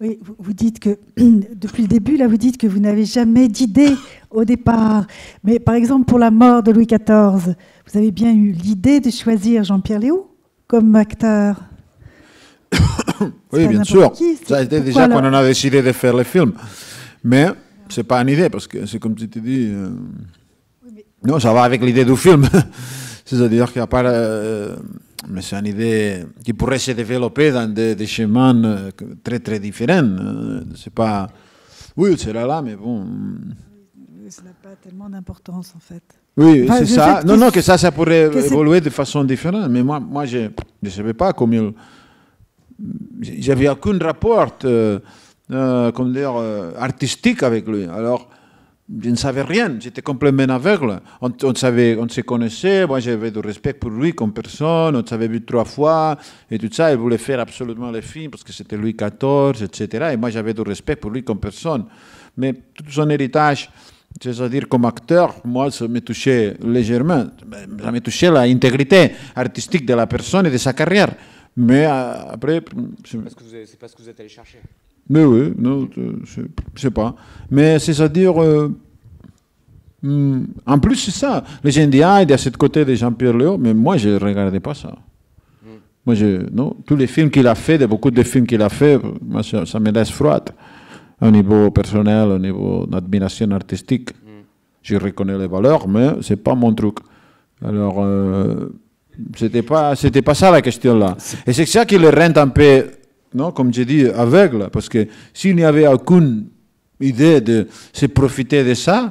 Oui, vous dites que, depuis le début, là, vous dites que vous n'avez jamais d'idée au départ. Mais par exemple, pour la mort de Louis XIV, vous avez bien eu l'idée de choisir Jean-Pierre Léaud comme acteur? Oui, bien sûr. Ça a été déjà quand on a décidé de faire le film. Mais ce n'est pas une idée, parce que c'est comme tu te dis... Non, ça va avec l'idée du film. C'est-à-dire qu'il n'y a pas... mais c'est une idée qui pourrait se développer dans des chemins très, très différents. C'est pas... Oui, c'est là, mais bon... Ça n'a pas tellement d'importance, en fait. Oui, enfin, c'est ça. Non, que ça pourrait évoluer de façon différente. Mais moi je ne savais pas comment il... J'avais aucun rapport comment dire, artistique avec lui. Alors... Je ne savais rien, j'étais complètement aveugle. On se connaissait, moi j'avais du respect pour lui comme personne, on s'avait vu 3 fois, et tout ça, il voulait faire absolument le film parce que c'était Louis XIV, etc. Et moi j'avais du respect pour lui comme personne. Mais tout son héritage, c'est-à-dire comme acteur, moi ça me touchait légèrement. Ça me touchait l'intégrité artistique de la personne et de sa carrière. Mais après... C'est pas ce que vous êtes allé chercher. Mais oui, non, je ne sais pas. Mais c'est-à-dire, en plus c'est ça. Les gens disent, il y a ce côté de Jean-Pierre Léaud, mais moi je ne regardais pas ça. Moi, non, tous les films qu'il a fait, beaucoup de films qu'il a fait, moi, ça me laisse froide. Au niveau personnel, au niveau d'admiration artistique. Je reconnais les valeurs, mais ce n'est pas mon truc. Alors, C'était pas ça la question là. Et c'est ça qui le rend un peu, non, comme je dis, aveugle. Parce que s'il n'y avait aucune idée de se profiter de ça,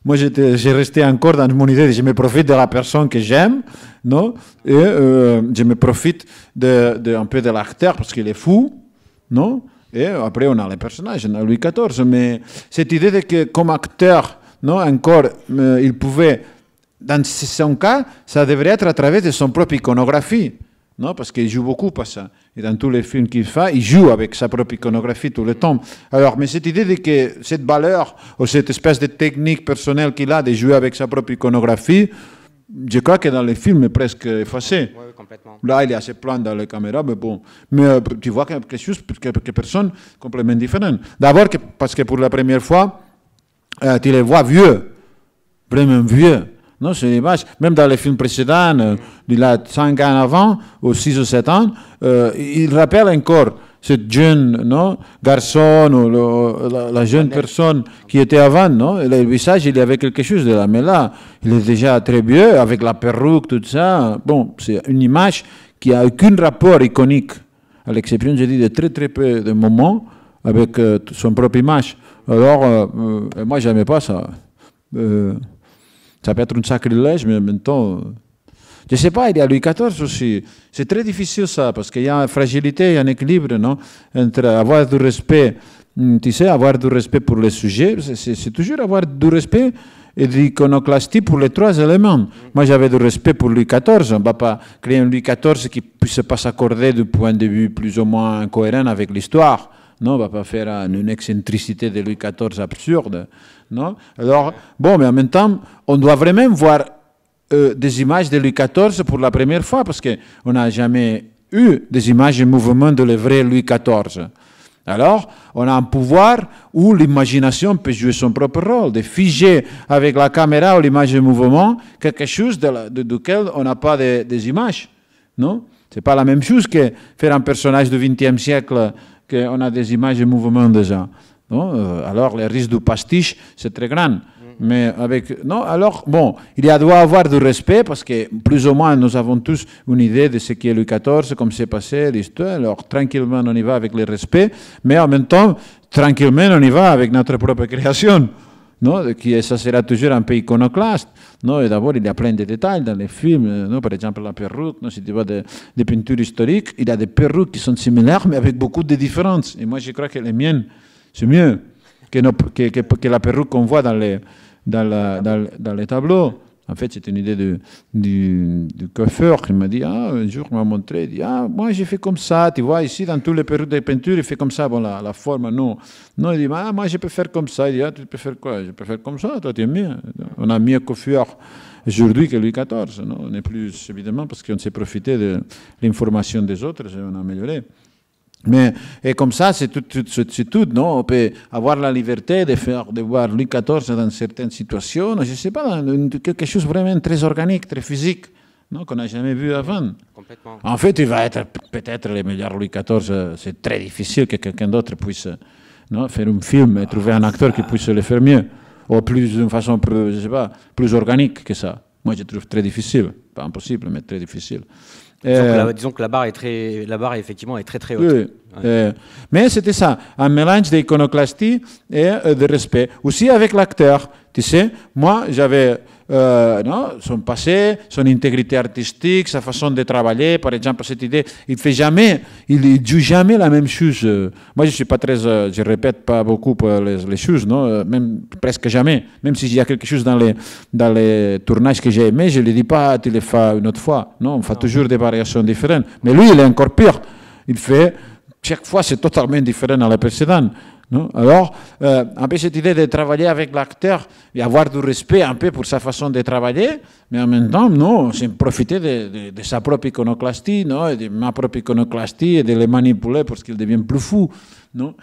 moi j'ai resté encore dans mon idée de je me profite de la personne que j'aime, non, et je me profite un peu de l'acteur parce qu'il est fou, non. Et après, on a les personnages, on a Louis XIV. Mais cette idée de que, comme acteur, non, encore, il pouvait, dans son cas, ça devrait être à travers de son propre iconographie, non, parce qu'il joue beaucoup par ça. Et dans tous les films qu'il fait, il joue avec sa propre iconographie tout le temps. Alors, mais cette idée de que cette valeur, ou cette espèce de technique personnelle qu'il a de jouer avec sa propre iconographie, je crois que dans les films, est presque effacé. Oui, complètement. Là, il est assez plein dans les caméras, mais bon. Mais tu vois quelque chose, quelques personnes complètement différentes. D'abord, parce que pour la première fois, tu les vois vieux, vraiment vieux. Non, c'est une image. Même dans les films précédents, il a 5 ans avant, ou 6 ou 7 ans, il rappelle encore ce jeune, non, garçon ou la jeune personne qui était avant, non. Et le visage, il y avait quelque chose de là. Mais là, il est déjà très vieux, avec la perruque, tout ça. Bon, c'est une image qui n'a aucun rapport iconique, à l'exception, je dis, de très très peu de moments avec son propre image. Alors, moi, je n'aimais pas ça. Ça peut être un sacrilège, mais en même temps... je ne sais pas, il y a Louis XIV aussi. C'est très difficile ça, parce qu'il y a une fragilité, il y a un équilibre, non, entre avoir du respect, tu sais, avoir du respect pour les sujets, c'est toujours avoir du respect et de l'iconoclastie pour les 3 éléments. Moi, j'avais du respect pour Louis XIV. On ne va pas créer un Louis XIV qui ne puisse pas s'accorder du point de vue plus ou moins cohérent avec l'histoire. Non, on ne va pas faire une excentricité de Louis XIV absurde. Non. Alors, bon, mais en même temps, on doit vraiment voir des images de Louis XIV pour la première fois, parce qu'on n'a jamais eu des images et mouvements de le vrai Louis XIV. Alors, on a un pouvoir où l'imagination peut jouer son propre rôle, de figer avec la caméra ou l'image et mouvement quelque chose duquel on n'a pas des images. Non, ce n'est pas la même chose que faire un personnage du XXe siècle qu'on a des images et mouvements déjà. Non, alors, le risque du pastiche, c'est très grand. Mais avec... Non, alors, bon, il doit y avoir du respect, parce que plus ou moins, nous avons tous une idée de ce qu'est Louis XIV, comme c'est passé, l'histoire. Alors, tranquillement, on y va avec le respect, mais en même temps, tranquillement, on y va avec notre propre création. Non, ça sera toujours un peu iconoclaste. Non, et d'abord, il y a plein de détails dans les films. Non, par exemple, la perruque, non, si tu vois des peintures historiques, il y a des perruques qui sont similaires, mais avec beaucoup de différences. Et moi, je crois que les miennes, c'est mieux que la perruque qu'on voit dans les tableaux. En fait, c'est une idée du coiffeur qui m'a dit, un jour, il m'a montré, il dit, moi j'ai fait comme ça, tu vois, ici, dans tous les perruques de peinture, il fait comme ça, bon, la forme, non. Non, il dit, moi je peux faire comme ça. Il dit, tu peux faire quoi? Je peux faire comme ça, toi tu es mieux. On a mieux coiffeur aujourd'hui que Louis XIV, non? On est plus, évidemment, parce qu'on s'est profité de l'information des autres, on a amélioré. Mais, et comme ça, c'est tout, non? On peut avoir la liberté de voir Louis XIV dans certaines situations, je ne sais pas, dans quelque chose vraiment très organique, très physique, non? Qu'on n'a jamais vu avant. Complètement. En fait, il va être peut-être le meilleur Louis XIV. C'est très difficile que quelqu'un d'autre puisse, non, faire un film et trouver un acteur qui puisse le faire mieux, ou d'une façon plus, je sais pas, plus organique que ça. Moi, je trouve très difficile. Pas impossible, mais très difficile. Disons que la barre effectivement est très très haute. Oui. Ouais. Mais c'était ça, un mélange d'iconoclastie et de respect. Aussi avec l'acteur, tu sais, moi j'avais son passé, son intégrité artistique, sa façon de travailler, par exemple, cette idée, il joue jamais la même chose. Moi je suis pas très, je répète pas beaucoup les choses, non, même presque jamais. Même s'il y a quelque chose dans les tournages que j'ai aimé, je ne le dis pas, tu le fais une autre fois. Non, on fait toujours des variations différentes. Mais lui, il est encore pire. Il fait chaque fois, c'est totalement différent à la précédente. Non? Alors, un peu cette idée de travailler avec l'acteur et avoir du respect un peu pour sa façon de travailler, mais en même temps, non, c'est profiter de sa propre iconoclastie, non? Et de ma propre iconoclastie, et de le manipuler pour qu'il devienne plus fou. Non?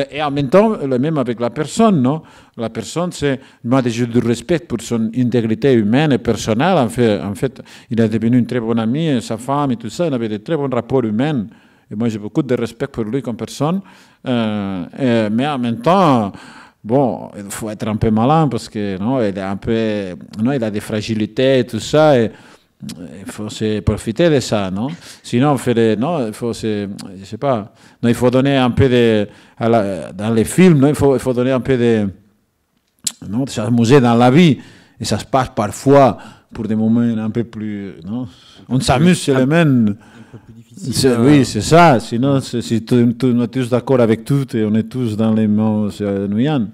Et en même temps, le même avec la personne. Non? La personne, c'est moi déjà du respect pour son intégrité humaine et personnelle. En fait, il est devenu une très bonne amie, sa femme et tout ça, il avait de très bons rapports humains. Et moi, j'ai beaucoup de respect pour lui comme personne. Mais en même temps, bon, il faut être un peu malin parce que non, il est un peu, non, il a des fragilités et tout ça. Et il faut se profiter de ça, non? Sinon, non, il faut je sais pas, non, il faut donner un peu dans les films, non, il faut donner un peu de, non, s'amuser dans la vie, et ça se passe parfois pour des moments un peu plus, non? On s'amuse sur les mains. Oui, c'est ça. Sinon, si on est tous d'accord avec tout et on est tous dans les mêmes ennuyants.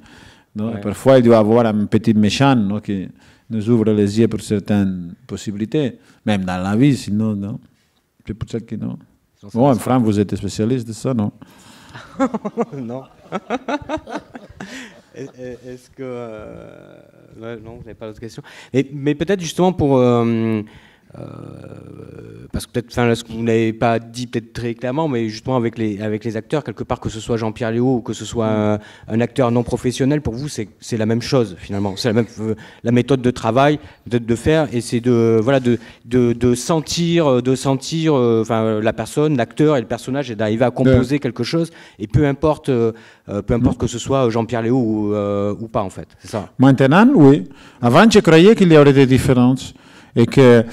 Parfois, il doit y avoir un petit méchant, non, qui nous ouvre les yeux pour certaines possibilités, même dans la vie, sinon, non. C'est pour ça que non. Bon, en France, vous êtes spécialiste de ça, non? Non. Est-ce que... non, vous n'avez pas d'autres questions. Mais peut-être justement pour... parce que peut-être, là, ce que vous n'avez pas dit peut-être très clairement, mais justement avec les acteurs, quelque part, que ce soit Jean-Pierre Léaud ou que ce soit un acteur non professionnel, pour vous, c'est la même chose finalement. C'est la méthode de travail, de faire, et c'est de sentir, la personne, l'acteur et le personnage, et d'arriver à composer quelque chose, et peu importe que ce soit Jean-Pierre Léaud ou pas, en fait. C'est ça. Maintenant, oui. Avant, je croyais qu'il y aurait des différences. Et que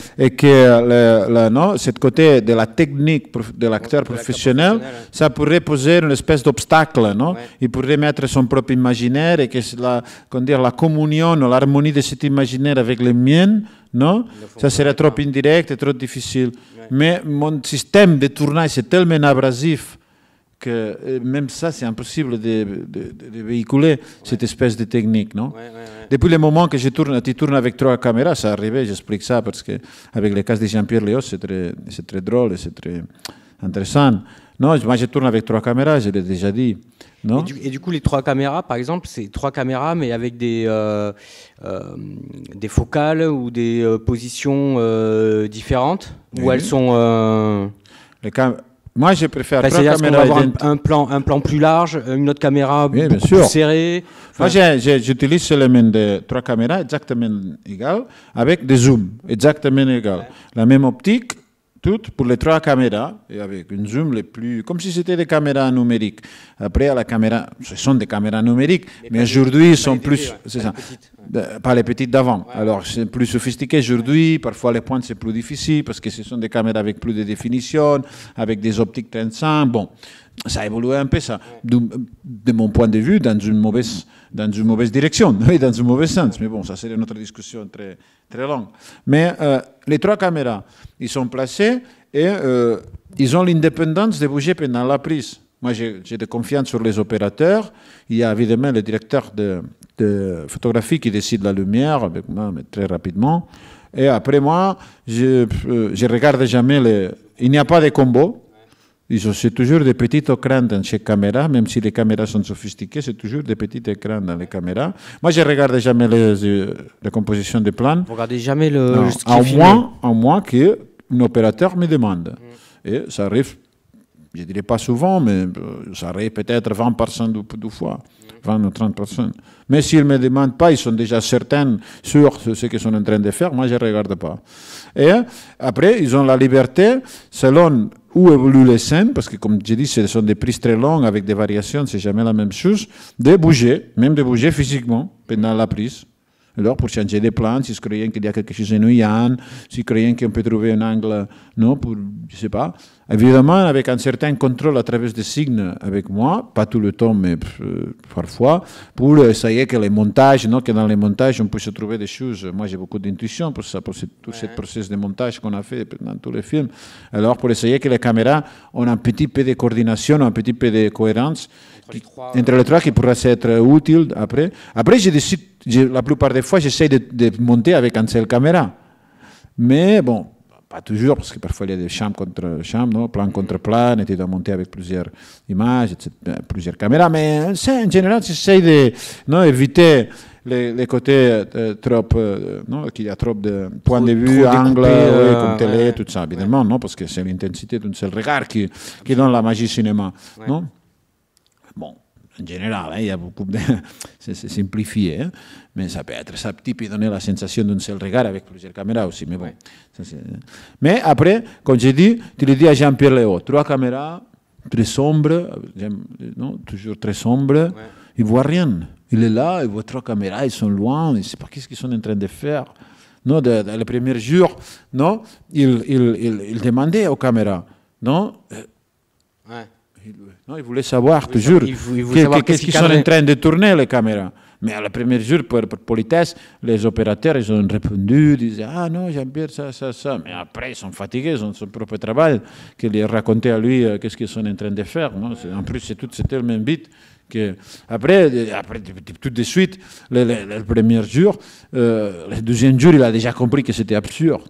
non, cette côté de la technique de l'acteur professionnel, ça pourrait poser une espèce d'obstacle, non? Ouais. Il pourrait mettre son propre imaginaire et que la communion, l'harmonie de cet imaginaire avec le mien, non? Ça serait trop indirect et trop difficile. Ouais. Mais mon système de tournage est tellement abrasif que même ça, c'est impossible de véhiculer cette espèce de technique, non? Depuis le moment que tu tournes avec 3 caméras, ça arrivait, j'explique ça, parce qu'avec les cas de Jean-Pierre Léaud, c'est très drôle et c'est très intéressant. Non, moi, je tourne avec 3 caméras, je l'ai déjà dit. Non? Et du coup, les 3 caméras, par exemple, c'est 3 caméras, mais avec des focales ou des positions différentes, où elles sont... Moi, je préfère 3 caméras. On va avoir un plan plus large, une autre caméra beaucoup plus serrée. Moi, j'utilise l'élément de 3 caméras exactement égales, avec des zooms exactement égales. Ouais. La même optique, toutes pour les 3 caméras, et avec une zoom comme si c'était des caméras numériques. Après, la caméra, ce sont des caméras numériques, mais aujourd'hui, ils sont plus... C'est ça. Pas les petites d'avant. Ouais. Alors, c'est plus sophistiqué aujourd'hui. Parfois, les pointes, c'est plus difficile parce que ce sont des caméras avec plus de définition, avec des optiques 35. Bon, ça a évolué un peu, ça. Ouais. De mon point de vue, dans une mauvaise direction, dans un mauvais sens. Mais bon, ça, c'est une autre discussion très, très longue. Mais les 3 caméras, ils sont placés et ils ont l'indépendance de bouger pendant la prise. Moi, j'ai de confiance sur les opérateurs. Il y a évidemment le directeur de photographie qui décide la lumière avec moi, mais très rapidement. Et après moi, je regarde jamais il n'y a pas de combo. C'est toujours des petits écrans dans chaque caméra, même si les caméras sont sophistiquées, c'est toujours des petits écrans dans les caméras. Moi, je ne regarde jamais la composition des plans. Vous ne regardez jamais le... À moins qu'un opérateur me demande. Et ça arrive, je ne dirais pas souvent, mais ça arrive peut-être 20% de fois. 20 ou 30%. Mais s'ils ne me demandent pas, ils sont déjà certains sur ce qu'ils sont en train de faire, moi je ne regarde pas. Et après, ils ont la liberté, selon où évoluent les scènes, parce que comme je dis, ce sont des prises très longues avec des variations, c'est jamais la même chose, de bouger, même de bouger physiquement pendant la prise. Alors, pour changer des plans, si je croyais qu'il y a quelque chose d'ennuyant, si je croyais qu'on peut trouver un angle, non, pour, je ne sais pas. Évidemment, avec un certain contrôle à travers des signes avec moi, pas tout le temps, mais parfois, pour essayer que les montages, non, que dans les montages, on puisse trouver des choses. Moi, j'ai beaucoup d'intuition pour ça, pour tout ce processus de montage qu'on a fait dans tous les films. Alors, pour essayer que les caméras ont un petit peu de coordination, un petit peu de cohérence entre les 3 qui pourra être utile après. Après, je décide, la plupart des fois, j'essaie de monter avec une seule caméra. Mais bon, pas toujours, parce que parfois il y a des champs contre champs, non? Plan contre plan, et tu dois monter avec plusieurs images, etc., plusieurs caméras. Mais en général, j'essaie d'éviter les côtés trop, qu'il y a trop de points de vue, angles, comme télé, tout ça, évidemment, non? Parce que c'est l'intensité d'un seul regard qui donne la magie cinéma. Non? Bon, en général, il y a beaucoup de... c'est simplifié, mais ça peut être ça type et donner la sensation d'un seul regard avec plusieurs caméras aussi. Mais bon, mais après, comme j'ai dit, tu le dis à Jean-Pierre Léaud, 3 caméras, très sombres, non, toujours très sombres, il ne voit rien. Il est là, il voit 3 caméras, ils sont loin, il ne sait pas qu'est-ce qu'ils sont en train de faire. non, le premier jour, non, il demandait aux caméras, non, il voulait savoir toujours qu'est-ce qu'ils sont en train de tourner les caméras. Mais à la première jour, pour politesse, les opérateurs, ils ont répondu, ils disaient « Ah non, Jean-Pierre, ça. » Mais après, ils sont fatigués, ils ont son propre travail, qu'ils racontaient à lui qu'est-ce qu'ils sont en train de faire. Non, en plus, c'était le même but. Après, tout de suite, le premier jour, le deuxième jour, il a déjà compris que c'était absurde.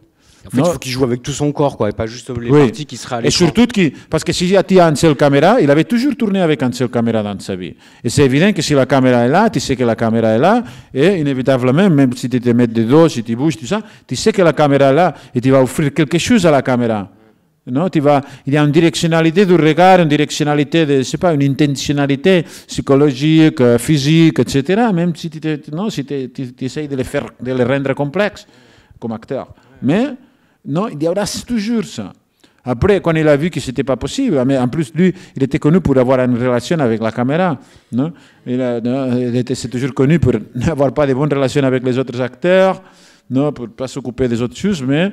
En fait, il faut qu'il joue avec tout son corps, quoi, et pas juste les parties qui seraient à l'écran. Et surtout, parce que s'il y a une seule caméra, il avait toujours tourné avec une seule caméra dans sa vie. Et c'est évident que si la caméra est là, tu sais que la caméra est là, et inévitablement, même si tu te mets de dos, si tu bouges, tout ça, tu sais que la caméra est là, et tu vas offrir quelque chose à la caméra. Non, il y a une directionnalité du regard, une directionnalité, je sais pas, une intentionnalité psychologique, physique, etc. Même si tu essayes de les rendre complexes comme acteur. Mais non, il y aura toujours ça. Après, quand il a vu que ce n'était pas possible, mais en plus, lui, il était connu pour avoir une relation avec la caméra. Non, c'est toujours connu pour n'avoir pas de bonnes relations avec les autres acteurs, non, pour ne pas s'occuper des autres choses, mais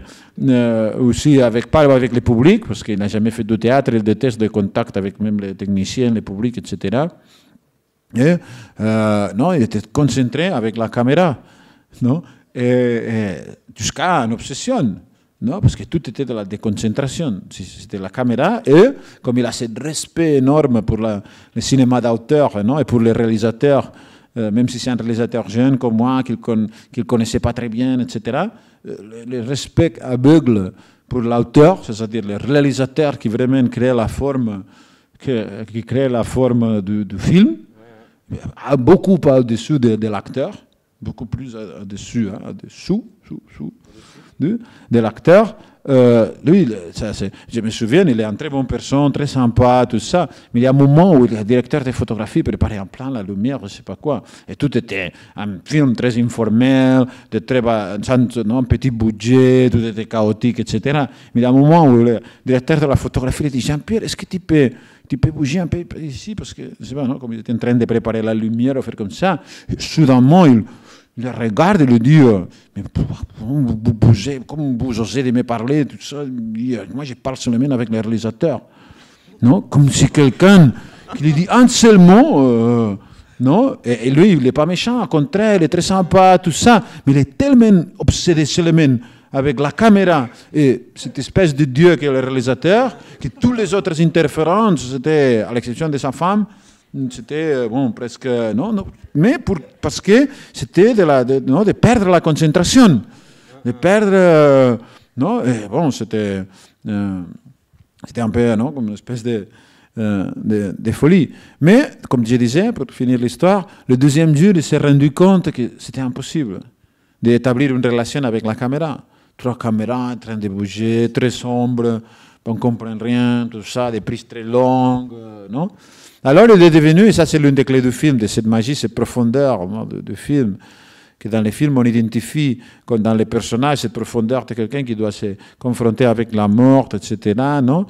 aussi pas avec le public, parce qu'il n'a jamais fait de théâtre, il déteste des contacts avec même les techniciens, les publics, etc. Et non, il était concentré avec la caméra, non, et jusqu'à une obsession. Non, parce que tout était de la déconcentration. C'était la caméra et comme il a ce respect énorme pour le cinéma d'auteur, non, et pour les réalisateurs, même si c'est un réalisateur jeune comme moi, qu'il ne connaissait pas très bien, etc., le respect aveugle pour l'auteur, c'est-à-dire le réalisateur qui vraiment crée la forme, du film, beaucoup au-dessus de l'acteur, beaucoup plus au-dessus, de l'acteur. Lui, je me souviens, il est une très bonne personne, très sympa, tout ça. Mais il y a un moment où le directeur de photographie préparait un plan, la lumière, je ne sais pas quoi. Et tout était un film très informel, un petit budget, tout était chaotique, etc. Mais il y a un moment où le directeur de la photographie lui dit « Jean-Pierre, est-ce que tu peux bouger un peu ici ?» Parce que, je ne sais pas, non, comme il était en train de préparer la lumière, ou faire comme ça, et soudainement, il le regarde et lui dit « Mais comment vous osez de me parler, tout ça ?» Moi, je parle seulement avec le réalisateur. Non, comme si quelqu'un qui lui dit un seul mot, non, et lui, il n'est pas méchant, au contraire, il est très sympa, tout ça, mais il est tellement obsédé seulement avec la caméra et cette espèce de Dieu qui est le réalisateur, que toutes les autres interférences, c'était, à l'exception de sa femme, c'était bon, presque non, mais parce que c'était de perdre la concentration, de perdre non, et bon, c'était un peu non, comme une espèce de folie. Mais comme je disais, pour finir l'histoire, le deuxième jour, il s'est rendu compte que c'était impossible d'établir une relation avec la caméra. 3 caméras en train de bouger, très sombre, on ne comprend rien, tout ça, des prises très longues, non? Alors il est devenu, et ça c'est l'une des clés du film, de cette magie, cette profondeur du film, que dans les films on identifie, comme dans les personnages, cette profondeur de quelqu'un qui doit se confronter avec la mort, etc. Non,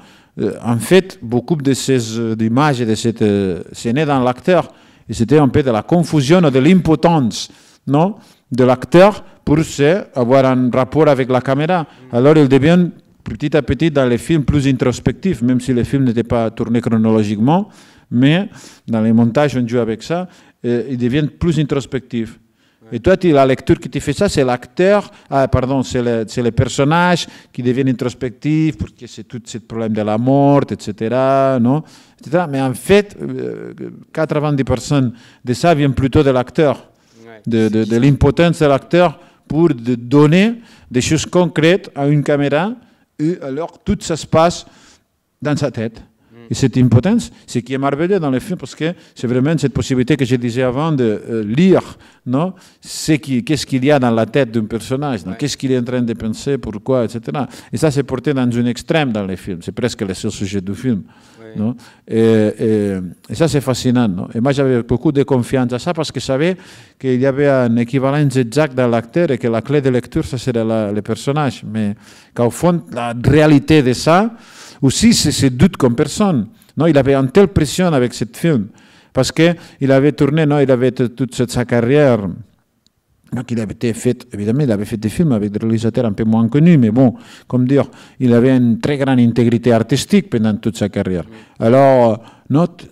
en fait, beaucoup de ces images, c'est né dans l'acteur, et c'était un peu de la confusion, de l'impotence, non, de l'acteur pour avoir un rapport avec la caméra. Alors il devient petit à petit dans les films plus introspectifs, même si les films n'étaient pas tournés chronologiquement, mais dans les montages, on joue avec ça, ils deviennent plus introspectifs. Et toi, la lecture qui te fait ça, c'est l'acteur, c'est le personnage qui devient introspectif, parce que c'est tout ce problème de la mort, etc. Non, etc. Mais en fait, 90% de ça vient plutôt de l'acteur, de l'impotence de l'acteur pour donner des choses concrètes à une caméra, et alors tout ça se passe dans sa tête. Et cette impotence, ce qui est merveilleux dans le film, parce que c'est vraiment cette possibilité que je disais avant de lire, non, qu'est-ce qu'il y a dans la tête d'un personnage, qu'est-ce qu'il est en train de penser, pourquoi, etc. Et ça, c'est porté dans un extrême dans le film. C'est presque le seul sujet du film. Non? Et ça, c'est fascinant. Non? Et moi, j'avais beaucoup de confiance à ça parce que je savais qu'il y avait un équivalent exact dans l'acteur et que la clé de lecture, ça serait le personnage. Mais qu'au fond, la réalité de ça, aussi, c'est ce doute comme personne. Non, il avait une telle pression avec ce film parce qu'il avait tourné, non, il avait toute sa carrière Donc il avait été fait, évidemment, il avait fait des films avec des réalisateurs un peu moins connus, mais bon, comme dire, il avait une très grande intégrité artistique pendant toute sa carrière. Alors,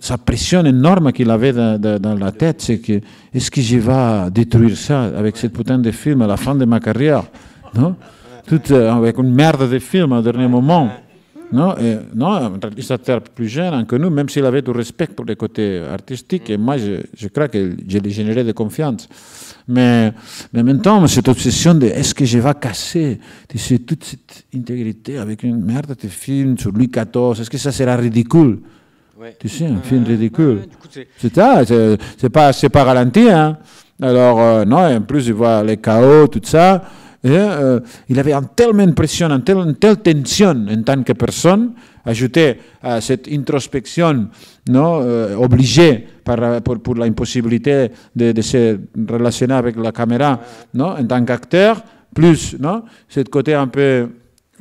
sa pression énorme qu'il avait dans la tête, c'est que, est-ce que je vais détruire ça avec cette putain de film à la fin de ma carrière, non? Tout avec une merde de film au dernier moment. Non, un réalisateur plus jeune que nous, même s'il avait du respect pour les côtés artistiques, et moi je crois que je lui générais de confiance. Mais en même temps, cette obsession de est-ce que je vais casser toute cette intégrité avec une merde de film sur Louis XIV, est-ce que ça sera ridicule? Tu sais, un film ridicule. C'est ça, c'est pas ralenti. Hein. Alors, non, en plus, il voit les chaos, tout ça. Et, il avait tellement une pression, une telle tension en tant que personne, ajoutée à cette introspection obligée pour l'impossibilité de se relationner avec la caméra en tant qu'acteur, plus ce côté un peu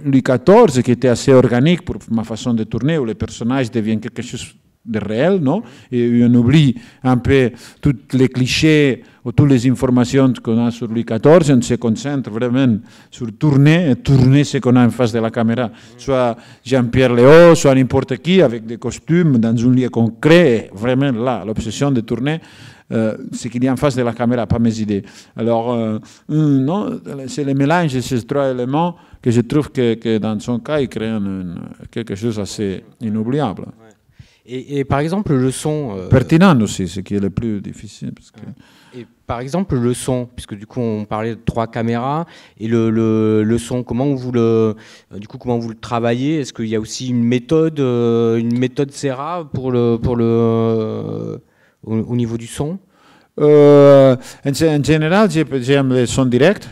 Louis XIV qui était assez organique pour ma façon de tourner, où les personnages deviennent quelque chose de réel, et on oublie un peu tous les clichés ou toutes les informations qu'on a sur Louis XIV, on se concentre vraiment sur tourner ce qu'on a en face de la caméra. Soit Jean-Pierre Léaud, soit n'importe qui, avec des costumes, dans un lieu concret, vraiment là, l'obsession de tourner ce qu'il y a en face de la caméra, pas mes idées. Alors, non, c'est le mélange de ces trois éléments que je trouve que dans son cas, il crée quelque chose d'assez inoubliable. Et par exemple, le son... pertinent aussi, ce qui est le plus difficile. Parce que... Et par exemple, le son, puisque du coup, on parlait de 3 caméras, et le son, comment vous le travaillez? Est-ce qu'il y a aussi une méthode Serra au niveau du son? En général, j'aime le son direct,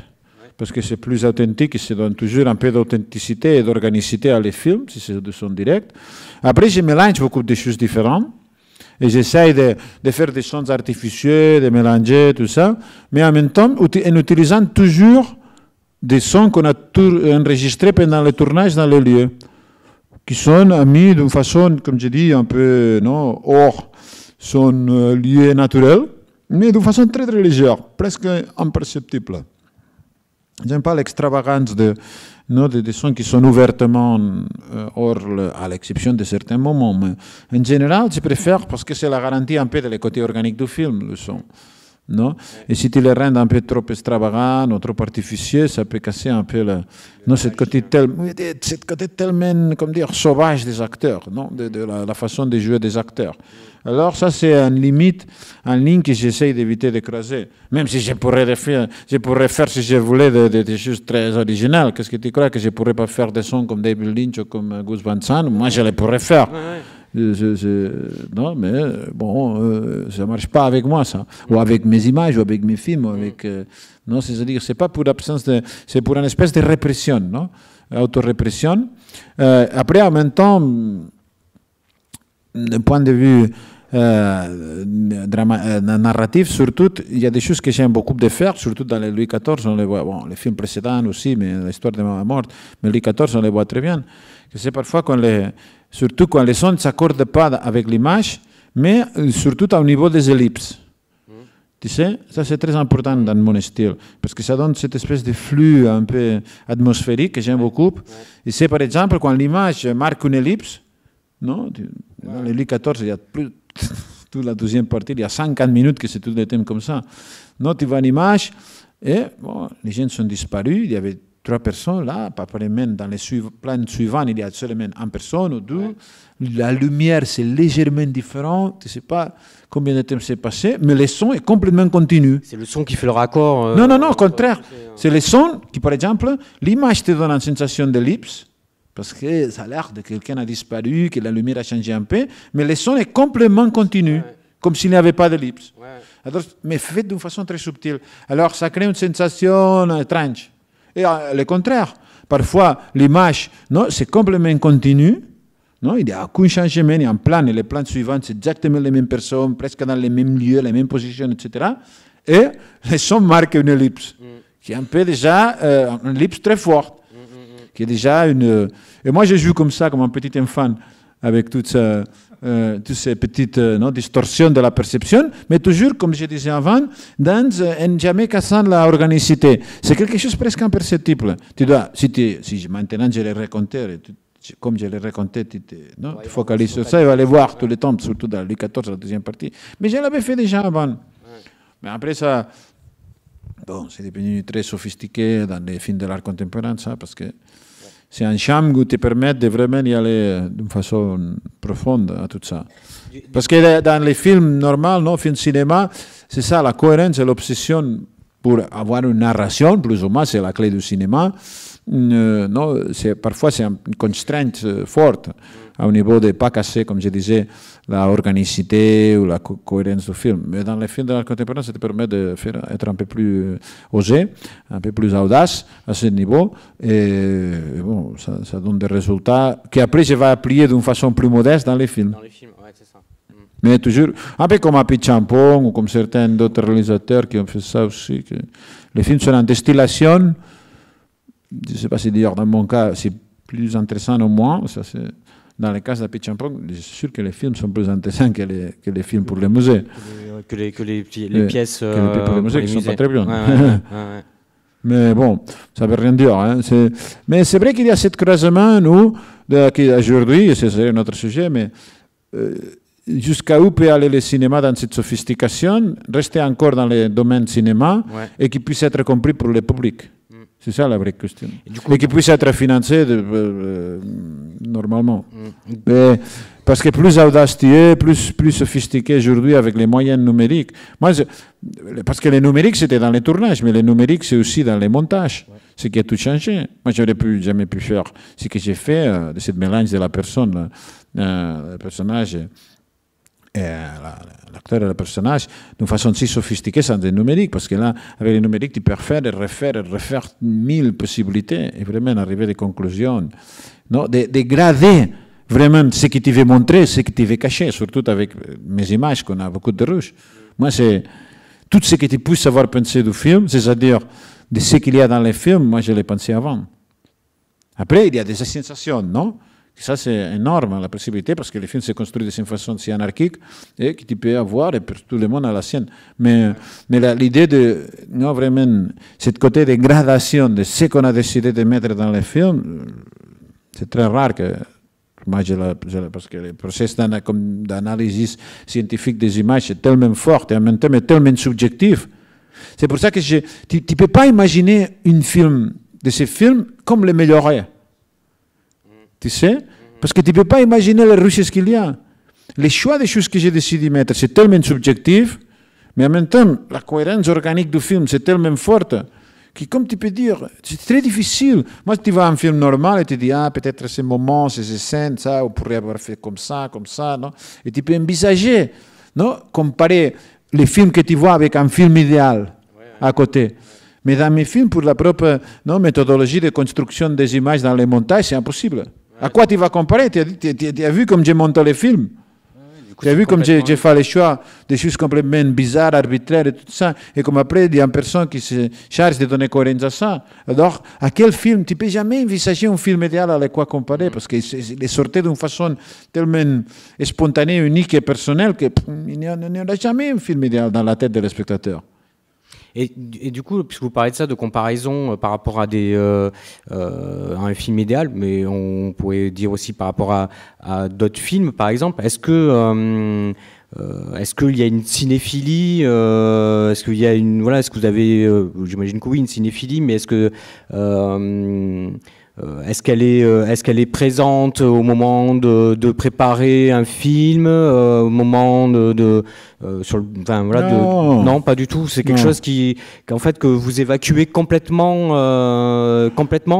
parce que c'est plus authentique et ça donne toujours un peu d'authenticité et d'organicité à les films, si c'est du son direct. Après, je mélange beaucoup de choses différentes et j'essaye de faire des sons artificieux, de mélanger tout ça, mais en même temps, en utilisant toujours des sons qu'on a enregistrés pendant le tournage dans les lieux, qui sont mis d'une façon, comme je dis, un peu hors son lieu naturel, mais d'une façon très très légère, presque imperceptible. J'aime pas l'extravagance des sons qui sont ouvertement hors, à l'exception de certains moments. Mais en général, je préfère parce que c'est la garantie un peu de le côté organique du film, le son. Non? Et si tu le rends un peu trop extravagant ou trop artificieux, ça peut casser un peu cette côté tellement, comme dire, sauvage des acteurs, de la façon de jouer des acteurs. Alors ça, c'est une limite, une ligne que j'essaye d'éviter de creuser. Même si je pourrais faire si je voulais des choses très originales. Qu'est-ce que tu crois que je ne pourrais pas faire des sons comme David Lynch ou comme Gus Van Sant? Moi, je les pourrais faire. Non, mais bon, ça ne marche pas avec moi, ça. Ou avec mes images, ou avec mes films, ou avec... non, c'est-à-dire, c'est pas pour l'absence de... C'est pour une espèce de répression, non? Autorépression. Après, en même temps, d'un point de vue narratif, surtout, il y a des choses que j'aime beaucoup de faire, surtout dans les Louis XIV, on les voit, bon, les films précédents aussi, mais l'histoire de ma mort, mais Louis XIV, on les voit très bien. C'est parfois surtout quand les sons ne s'accordent pas avec l'image, mais surtout au niveau des ellipses. Tu sais, ça c'est très important dans mon style, parce que ça donne cette espèce de flux un peu atmosphérique que j'aime beaucoup. Et c'est par exemple quand l'image marque une ellipse, non, dans les Louis XIV, il y a plus, toute la deuxième partie, il y a 50 minutes que c'est tout le thème comme ça. Non, tu vois l'image, et bon, les gens sont disparus, il y avait 3 personnes là, apparemment dans les plans suivants, il y a seulement 1 personne ou 2. La lumière, c'est légèrement différent, tu ne sais pas combien de temps s'est passé, mais le son est complètement continu. C'est le son qui fait le raccord Non, au contraire. C'est le son qui, par exemple, l'image te donne une sensation d'ellipse, parce que ça a l'air de quelqu'un a disparu, que la lumière a changé un peu, mais le son est complètement continu, comme s'il n'y avait pas d'ellipse. Alors, mais fait d'une façon très subtile. Alors, ça crée une sensation étrange. Et le contraire, parfois, l'image, c'est complètement continu, non, il n'y a aucun changement, il y a un plan, et les plans suivants, c'est exactement les mêmes personnes, presque dans les mêmes lieux, les mêmes positions, etc. Et le son marque une ellipse, qui est un peu déjà une ellipse très forte. Qui est déjà une... Et moi, je joue comme ça, comme un petit enfant, avec toute toutes ces petites distorsions de la perception, mais toujours, comme je disais avant, en jamais cassant la organicité. C'est quelque chose presque imperceptible. Tu dois, si maintenant je les racontais, comme je l'ai raconté, tu te focalises sur ça et vas aller voir tous les temps, surtout dans Louis XIV, la deuxième partie. Mais je l'avais fait déjà avant. Mais après ça, bon, c'est devenu très sophistiqué dans les films de l'art contemporain, ça, parce que c'est un champ qui te permet de vraiment y aller d'une façon profonde à tout ça. Parce que dans les films normaux, films cinéma, c'est ça, la cohérence et l'obsession pour avoir une narration, plus ou moins, c'est la clé du cinéma. Parfois, c'est une constrainte forte au niveau de ne pas casser, comme je disais, la organicité ou la cohérence du film. Mais dans les films de l'art contemporain, ça te permet d'être un peu plus osé, un peu plus audace à ce niveau. Et bon, ça donne des résultats qu'après, je vais appliquer d'une façon plus modeste dans les films. Dans les films, ouais, c'est ça. Mais toujours, un peu comme Happy Champong ou comme certains d'autres réalisateurs qui ont fait ça aussi. Que les films sont en distillation. Je ne sais pas si d'ailleurs dans mon cas c'est plus intéressant ou moins. Ça, dans le cas de Happy Champong, je suis sûr que les films sont plus intéressants que les films pour les musées. Que les pièces pour les musées qui ne sont pas très bien. Ouais. Mais bon, ça ne veut rien dire. Hein. Mais c'est vrai qu'il y a cette croisement, nous, aujourd'hui, et c'est un autre sujet, mais jusqu'à où peut aller le cinéma dans cette sophistication, rester encore dans le domaine cinéma et qui puisse être compris pour le public. C'est ça la vraie question. Et qui puisse être financé normalement. Mais, parce que plus audace tu es, plus sophistiqué aujourd'hui avec les moyens numériques. Parce que les numériques, c'était dans les tournages, mais les numériques, c'est aussi dans les montages. Ce qui a tout changé. Moi, je n'aurais jamais pu faire ce que j'ai fait, de ce mélange de la personne, le personnage. L'acteur et le personnage d'une façon si sophistiquée sans des numériques, parce que là, avec les numériques, tu peux refaire et refaire 1000 possibilités et vraiment arriver à des conclusions. Non, de grader vraiment ce que tu veux montrer, ce que tu veux cacher, surtout avec mes images, qu'on a beaucoup de rouge. Moi, c'est tout ce que tu puisses avoir pensé du film, c'est-à-dire de ce qu'il y a dans les films, moi, je l'ai pensé avant. Après, il y a des sensations, non? Ça, c'est énorme, la possibilité, parce que les films se construisent d'une façon si anarchique et que tu peux avoir, et tout le monde a la sienne. Mais l'idée de, non, vraiment, cette côté de gradation de ce qu'on a décidé de mettre dans les films, c'est très rare que, moi, parce que le processus d'analyse scientifique des images est tellement fort et en même temps tellement subjectif. C'est pour ça que tu ne peux pas imaginer un film de ces films comme l'améliorer. Tu sais? Parce que tu ne peux pas imaginer les richesses qu'il y a. Les choix des choses que j'ai décidé de mettre, c'est tellement subjectif, mais en même temps, la cohérence organique du film, c'est tellement forte, que comme tu peux dire, c'est très difficile. Moi, tu vas à un film normal et tu dis, peut-être ce moment, ces scènes, ça, on pourrait avoir fait comme ça, non? Et tu peux envisager, non? Comparer les films que tu vois avec un film idéal à côté. Mais dans mes films, pour la propre méthodologie de construction des images dans les montages, c'est impossible. À quoi tu vas comparer? Tu as vu comme j'ai monté les films? Tu as vu comme j'ai fait les choix des choses complètement bizarres, arbitraires et tout ça? Et comme après, il y a une personne qui se charge de donner cohérence à ça. Alors, à quel film? Tu ne peux jamais envisager un film idéal avec quoi comparer, parce qu'il est sorti d'une façon tellement spontanée, unique et personnelle qu'il n'y aura jamais un film idéal dans la tête de spectateur. Et du coup, puisque vous parlez de ça, de comparaison par rapport à un film idéal, mais on pourrait dire aussi par rapport à d'autres films, par exemple, est-ce qu'il y a une cinéphilie, est-ce qu'il y a est-ce que vous avez, j'imagine que oui, une cinéphilie, mais est-ce qu'elle est présente au moment de préparer un film, au moment non, pas du tout. C'est quelque chose qu'en fait que vous évacuez complètement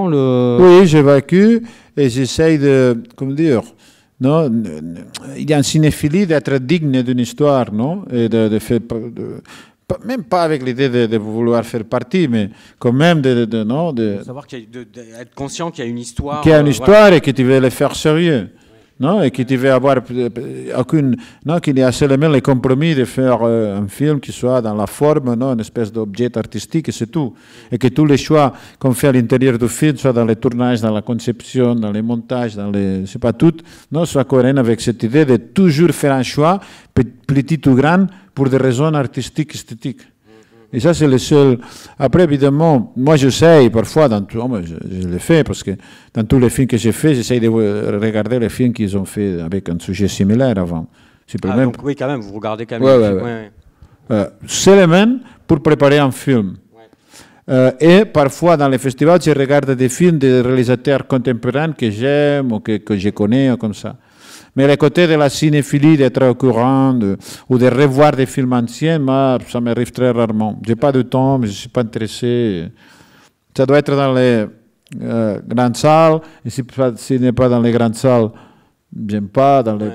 le. Oui, j'évacue et j'essaye de, comment dire, non, il y a une cinéphilie d'être digne d'une histoire, non, et de faire. Même pas avec l'idée de vouloir faire partie, mais quand même de savoir d'être conscient qu'il y a une histoire. Qu'il y a une histoire et que tu veux le faire sérieux. non, et qui devait avoir aucune, non, qu'il y a seulement le compromis de faire un film qui soit dans la forme, non, une espèce d'objet artistique, et c'est tout. Et que tous les choix qu'on fait à l'intérieur du film, soit dans les tournages, dans la conception, dans les montages, dans les, c'est pas tout, non, soient cohérents avec cette idée de toujours faire un choix, petit ou grand, pour des raisons artistiques, esthétiques. Et ça, c'est le seul. Après, évidemment, moi, j'essaye parfois, je le fais, parce que dans tous les films que j'ai faits, j'essaye de regarder les films qu'ils ont fait avec un sujet similaire avant. Ah, donc, oui, quand même, vous regardez quand même. Seulement pour préparer un film. Ouais. Et parfois, dans les festivals, je regarde des films de réalisateurs contemporains que j'aime ou que je connais, ou comme ça. Mais le côté de la cinéphilie, d'être au courant, ou de revoir des films anciens, moi, ça m'arrive très rarement. Je n'ai pas de temps, mais je ne suis pas intéressé. Ça doit être dans les grandes salles, et si ce n'est pas dans les grandes salles, j'aime pas. Dans les...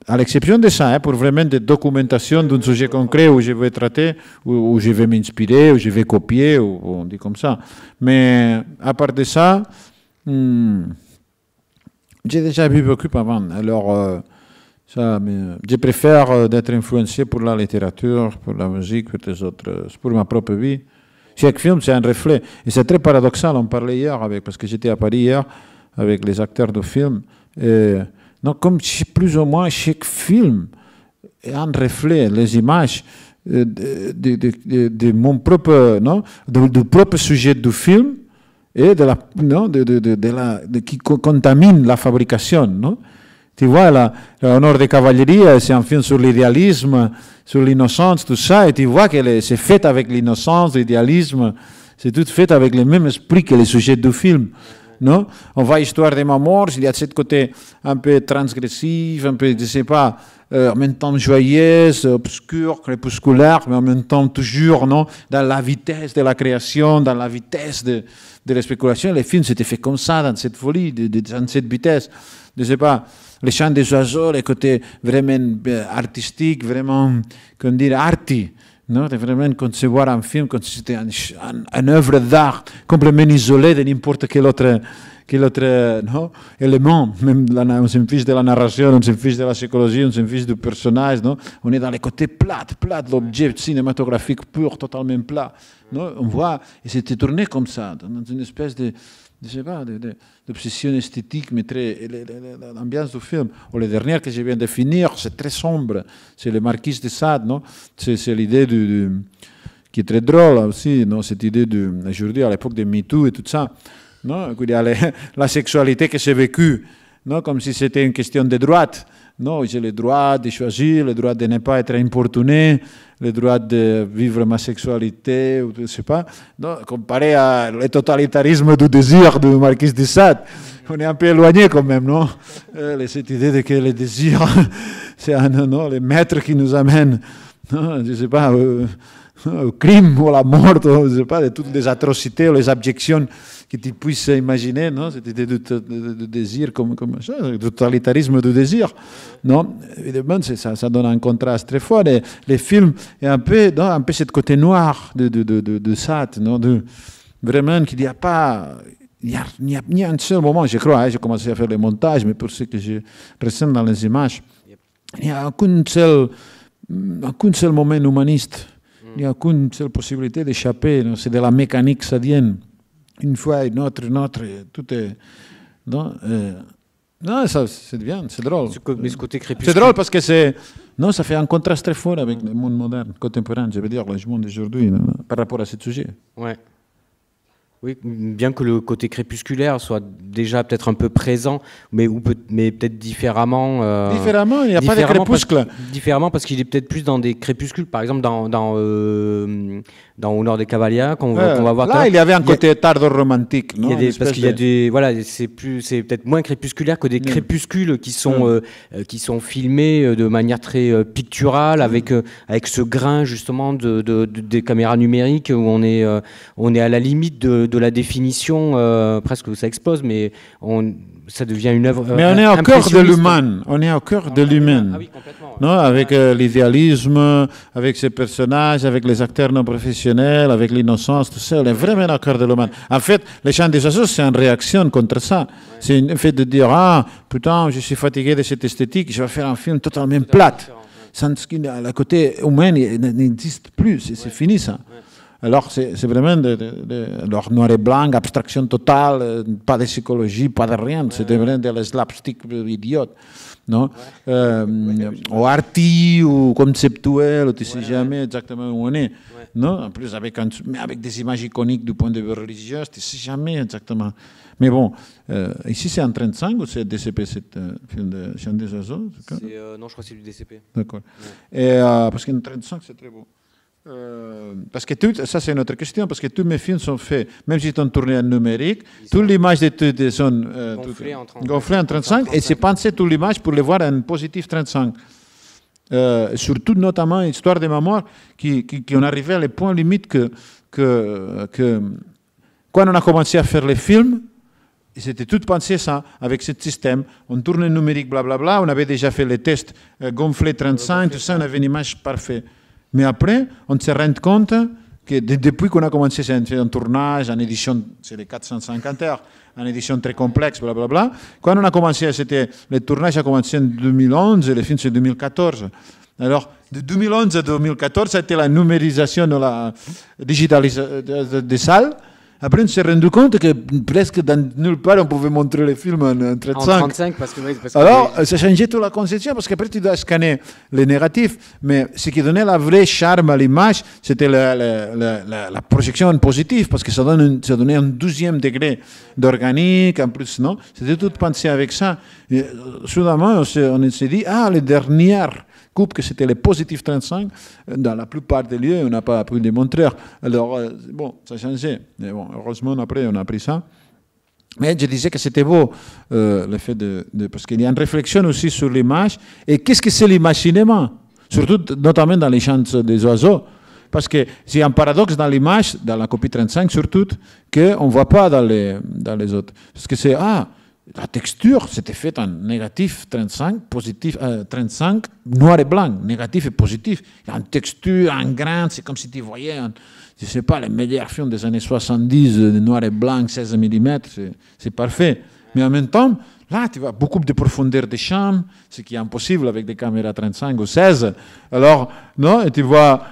À l'exception de ça, pour vraiment des documentations d'un sujet concret où je vais traiter, où je vais m'inspirer, où je vais copier, ou on dit comme ça. Mais à part de ça... j'ai déjà vu beaucoup avant, alors je préfère d'être influencé pour la littérature, pour la musique, pour les autres, pour ma propre vie. Chaque film, c'est un reflet. Et c'est très paradoxal, on parlait hier, parce que j'étais à Paris hier, avec les acteurs de film. Donc, comme plus ou moins chaque film est un reflet, les images de mon propre, non, du propre sujet du film, et qui contamine la fabrication. Non? Tu vois, l'honneur des cavaleries, c'est un film sur l'idéalisme, sur l'innocence, tout ça, et tu vois que c'est fait avec l'innocence, l'idéalisme, c'est tout fait avec le même esprit que le sujet du film. Non? On voit l'histoire de ma mort, il y a ce côté un peu transgressif, un peu, je ne sais pas, en même temps joyeuse, obscur, crépusculaire, mais en même temps toujours, non, dans la vitesse de la création, dans la vitesse de la spéculation. Les films s'étaient faits comme ça, dans cette folie, dans cette vitesse. Je ne sais pas, les chants des oiseaux, les côtés vraiment artistiques, vraiment, comment dire, arty. Non, de vraiment concevoir un film comme si c'était une œuvre d'art complètement isolée de n'importe quel autre non, élément. Même on s'en fiche de la narration, on s'en fiche de la psychologie, on s'en fiche du personnage. Non? On est dans les côtés plats de l'objet cinématographique pur, totalement plat. Non? On voit, et c'était tourné comme ça, dans une espèce de je sais pas, d'obsession esthétique, mais l'ambiance du film. Ou le dernier que je viens de finir, c'est très sombre. C'est le Marquis de Sade, non? C'est l'idée qui est très drôle aussi, non? Cette idée aujourd'hui, à l'époque de MeToo et tout ça, non? Il y a la sexualité que j'ai vécue, non? Comme si c'était une question de droite. Non, j'ai le droit de choisir, le droit de ne pas être importuné, le droit de vivre ma sexualité, ou je ne sais pas. Non, comparé au totalitarisme du désir du Marquis de Sade, on est un peu éloigné quand même, non? Cette idée de que le désir, c'est le maître qui nous amène, non, je ne sais pas, au crime ou à la mort, je ne sais pas, de toutes les atrocités ou les abjections que tu puisses imaginer, non? Cette idée de désir comme ça, le totalitarisme du désir, non? Évidemment, ça donne un contraste très fort. Les films, il y a un peu ce côté noir de Sade, non? Vraiment qu'il n'y a pas... Il n'y a un seul moment, je crois, j'ai commencé à faire les montages, mais pour ce que je ressens dans les images, il n'y a aucun seul moment humaniste. Il n'y a aucune seule possibilité d'échapper. C'est de la mécanique sadienne. Une fois, une autre, tout est... Non, ça, c'est bien, c'est drôle. Mais ce côté crépuscule... C'est drôle parce que ça fait un contraste très fort avec le monde moderne, contemporain, je veux dire, le monde d'aujourd'hui, par rapport à ce sujet. Ouais. Oui, bien que le côté crépusculaire soit déjà peut-être un peu présent, mais peut-être différemment. Différemment, il n'y a pas de crépuscle. Différemment parce qu'il est peut-être plus dans des crépuscules, par exemple dans Au Nord des Cavaliers, qu'on va voir. Là, il y avait un côté tardo-romantique, non? Parce qu'il y a des, voilà, c'est peut-être moins crépusculaire que des crépuscules qui sont filmés de manière très picturale, avec ce grain justement des caméras numériques où on est à la limite de la définition, presque ça explose, mais ça devient une œuvre. Mais on est au cœur de l'humain. On est au cœur de l'humain. Ah oui, complètement. Non, avec l'idéalisme, avec ses personnages, avec les acteurs non professionnels, avec l'innocence, tout ça, on est vraiment au cœur de l'humain. En fait, les chants des oiseaux, c'est une réaction contre ça. C'est un fait de dire, ah, putain, je suis fatigué de cette esthétique, je vais faire un film totalement plate. Le côté humain n'existe plus, c'est fini ça. Alors, c'est vraiment leur noir et blanc, abstraction totale, pas de psychologie, pas de rien. C'était vraiment de slapstick idiote. Non? Ou arty, ou conceptuel, tu ne sais jamais exactement où on est. Non? En plus, avec des images iconiques du point de vue religieux, tu ne sais jamais exactement. Mais bon, ici c'est en 35 ou c'est DCP, cet film de Chant des oiseaux? Non, je crois que c'est du DCP. D'accord. Et parce qu'en 35, c'est très beau. Parce que ça c'est une autre question, parce que tous mes films sont faits, même s'ils sont tournés en numérique, toute l'image d'étude sont gonflées en 35 et c'est pensé toute l'image pour les voir en positif 35. Surtout notamment Histoire de ma mort, qui ont arrivé à les points limites que quand on a commencé à faire les films, c'était tout pensé ça, avec ce système. On tourne le numérique, blablabla, on avait déjà fait les tests gonflés 35, tout ça, on avait une image parfaite. Mais après, on se rend compte que depuis qu'on a commencé à faire un tournage en édition, c'est les 450 heures, en édition très complexe, blablabla, quand on a commencé, le tournage a commencé en 2011 et le film c'est 2014. Alors, de 2011 à 2014, c'était la numérisation de la digitalisation des salles. Après, on s'est rendu compte que presque dans nulle part, on pouvait montrer les films en 35. En 35, parce que alors, ça changeait toute la conception, parce qu'après, tu dois scanner les négatifs. Mais ce qui donnait la vraie charme à l'image, c'était la projection positive, parce que ça donnait un 12e degré d'organique, en plus, non? C'était tout pensé avec ça. Et, soudainement, on s'est dit, ah, les dernières coupe que c'était les positifs 35, dans la plupart des lieux, on n'a pas pu les montrer. Alors, bon, ça a changé. Mais bon, heureusement, après, on a pris ça. Mais je disais que c'était beau, le fait parce qu'il y a une réflexion aussi sur l'image. Et qu'est-ce que c'est l'image cinéma? Surtout, notamment dans les chants des oiseaux. Parce que c'est un paradoxe dans l'image, dans la copie 35 surtout, qu'on ne voit pas dans les autres. Parce que c'est, la texture, c'était fait en négatif 35, positif 35, noir et blanc, négatif et positif. Il y a une texture, un grain, c'est comme si tu voyais, je ne sais pas, les meilleurs films des années 70, de noir et blanc, 16 mm, c'est parfait. Mais en même temps, là, tu vois beaucoup de profondeur de champ, ce qui est impossible avec des caméras 35 ou 16. Alors, non, et tu vois,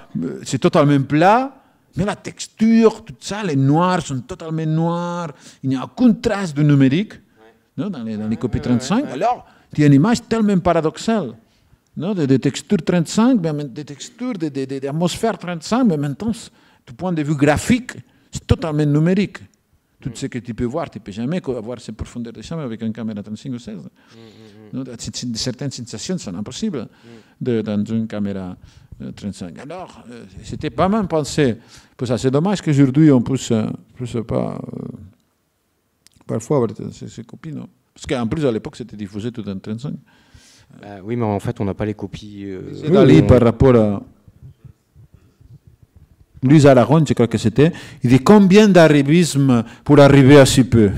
c'est totalement plat. Mais la texture, tout ça, les noirs sont totalement noirs. Il n'y a aucune trace de numérique. Non, dans les copies 35, alors tu as une image tellement paradoxale. Non, des textures 35, des textures, des atmosphères 35, mais maintenant, du point de vue graphique, c'est totalement numérique. Tout ce que tu peux voir, tu ne peux jamais avoir ces profondeurs de champ avec une caméra 35 ou 16. Non, certaines sensations sont impossibles dans une caméra 35. Alors, c'était pas mal pensé. Pour ça, c'est dommage qu'aujourd'hui, on ne puisse pas... Parfois, c'est copies, non? Parce qu'en plus, à l'époque, c'était diffusé tout en 35. Oui, mais en fait, on n'a pas les copies. C'est Dali, par rapport à... Louis Aragon, je crois que c'était. Il dit combien d'arrivisme pour arriver à si peu?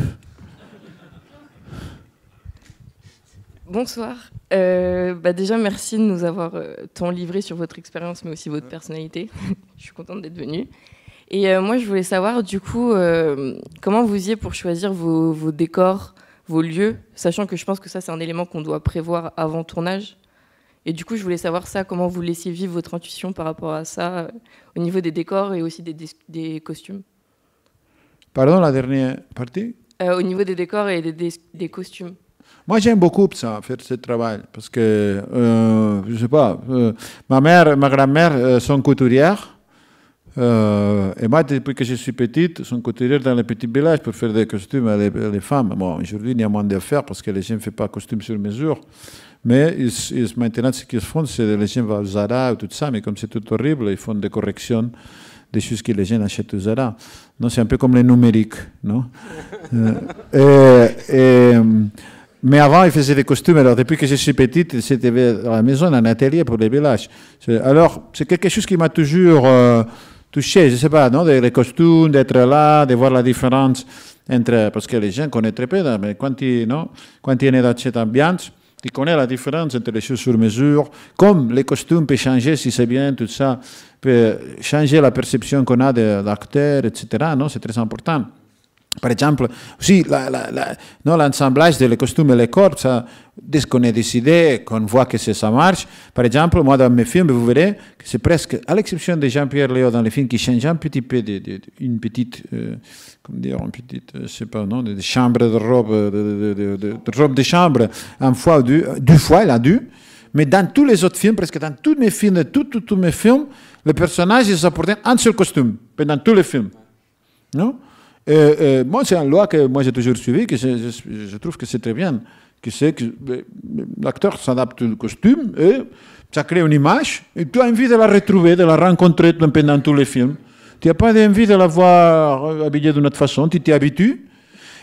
Bonsoir. Déjà, merci de nous avoir tant livré sur votre expérience, mais aussi votre personnalité. Je suis contente d'être venue. Et moi, je voulais savoir, du coup, comment vous faisiez pour choisir vos décors, vos lieux, sachant que je pense que ça, c'est un élément qu'on doit prévoir avant tournage. Et du coup, je voulais savoir ça, comment vous laissiez vivre votre intuition par rapport à ça, au niveau des décors et aussi des costumes. Pardon, la dernière partie? Au niveau des décors et des costumes. Moi, j'aime beaucoup ça, faire ce travail, parce que, je ne sais pas, ma grand-mère sont couturières. Et moi, depuis que je suis petite, sont couturières dans les petits villages pour faire des costumes à les femmes. Bon, aujourd'hui, il y a moins de faire parce que les gens ne font pas costumes sur mesure. Mais maintenant, ce qu'ils font, c'est que les gens vont au Zara ou tout ça, mais comme c'est tout horrible, ils font des corrections des choses que les gens achètent au Zara. Non, c'est un peu comme les numériques, non? Mais avant, ils faisaient des costumes. Alors, depuis que je suis petite, c'était à la maison, un atelier pour les villages. Alors, c'est quelque chose qui m'a toujours touché, je ne sais pas, non, les costumes, d'être là, de voir la différence parce que les gens connaissent très peu, mais quand tu es dans cette ambiance, tu connais la différence entre les choses sur mesure, comme les costumes peuvent changer si c'est bien, tout ça peut changer la perception qu'on a de l'acteur, etc. Non, c'est très important. Par exemple, aussi, l'assemblage des costumes et les corps, ça, dès qu'on est décidé, qu'on voit que ça marche. Par exemple, moi, dans mes films, vous verrez que c'est presque, à l'exception de Jean-Pierre Léaud dans les films qui changent un petit peu, une petite, je sais pas, non, de chambre de robe, de robe de chambre, une fois ou deux fois, il a dû. Mais dans tous les autres films, presque dans tous mes films, tous mes films, le personnage, il portait un seul costume, dans tous les films. Non? Moi, c'est une loi que moi j'ai toujours suivie, que je trouve que c'est très bien, que c'est que l'acteur s'adapte au costume et ça crée une image et tu as envie de la retrouver, de la rencontrer pendant tous les films. Tu n'as pas envie de la voir habillée d'une autre façon, tu t'y habitues.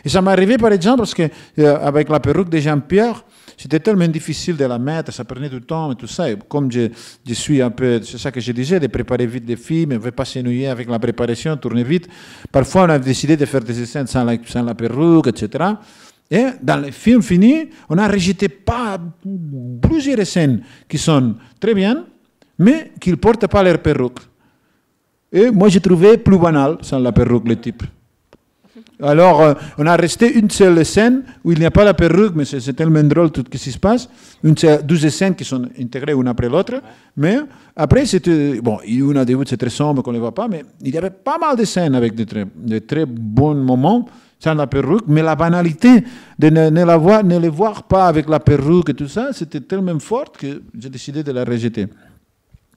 Et ça m'est arrivé par exemple parce que avec la perruque de Jean-Pierre, c'était tellement difficile de la mettre, ça prenait du temps et tout ça. Et comme je suis un peu, c'est ça que je disais, de préparer vite les films, on ne veut pas s'ennuyer avec la préparation, tourner vite. Parfois, on a décidé de faire des scènes sans la perruque, etc. Et dans les films finis, on a rejeté pas plusieurs scènes qui sont très bien, mais qui ne portent pas leur perruque. Et moi, j'ai trouvé plus banal sans la perruque, le type. Alors, on a resté une seule scène où il n'y a pas la perruque, mais c'est tellement drôle tout ce qui se passe. 12 scènes qui sont intégrées une après l'autre. Mais après, c'était. Bon, une au début, c'est très sombre, qu'on ne voit pas, mais il y avait pas mal de scènes avec de très bons moments sans la perruque. Mais la banalité de ne les voir pas avec la perruque et tout ça, c'était tellement forte que j'ai décidé de la rejeter.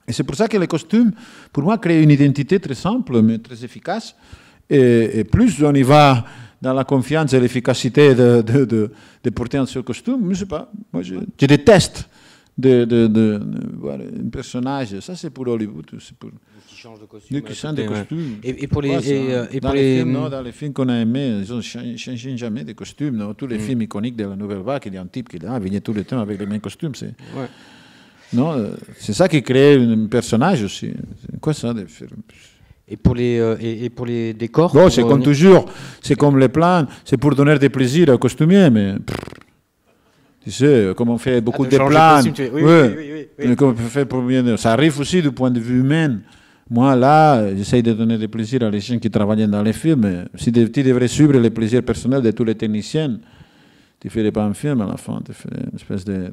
Et c'est pour ça que les costumes, pour moi, créent une identité très simple, mais très efficace. Et plus on y va dans la confiance et l'efficacité de porter un seul costume, je ne sais pas, moi je déteste voir un personnage, ça c'est pour Hollywood, c'est pour qui change de costume. Qui change de costume. Et pour les, dans les films qu'on a aimés, ils n'ont changé jamais de costume. Dans tous les films iconiques de la Nouvelle Vague, il y a un type qui vient tout le temps avec les mêmes costumes. C'est ça qui crée un personnage aussi. C'est quoi ça de faire? Et pour les décors bon, c'est comme toujours, c'est comme les plans, c'est pour donner des plaisirs aux costumiers, mais tu sais, comme on fait beaucoup de plans, ça arrive aussi du point de vue humain. Moi, là, j'essaye de donner des plaisirs à les gens qui travaillent dans les films, mais si tu devrais suivre les plaisirs personnels de tous les techniciens, tu ne ferais pas un film à la fin, tu fais une espèce de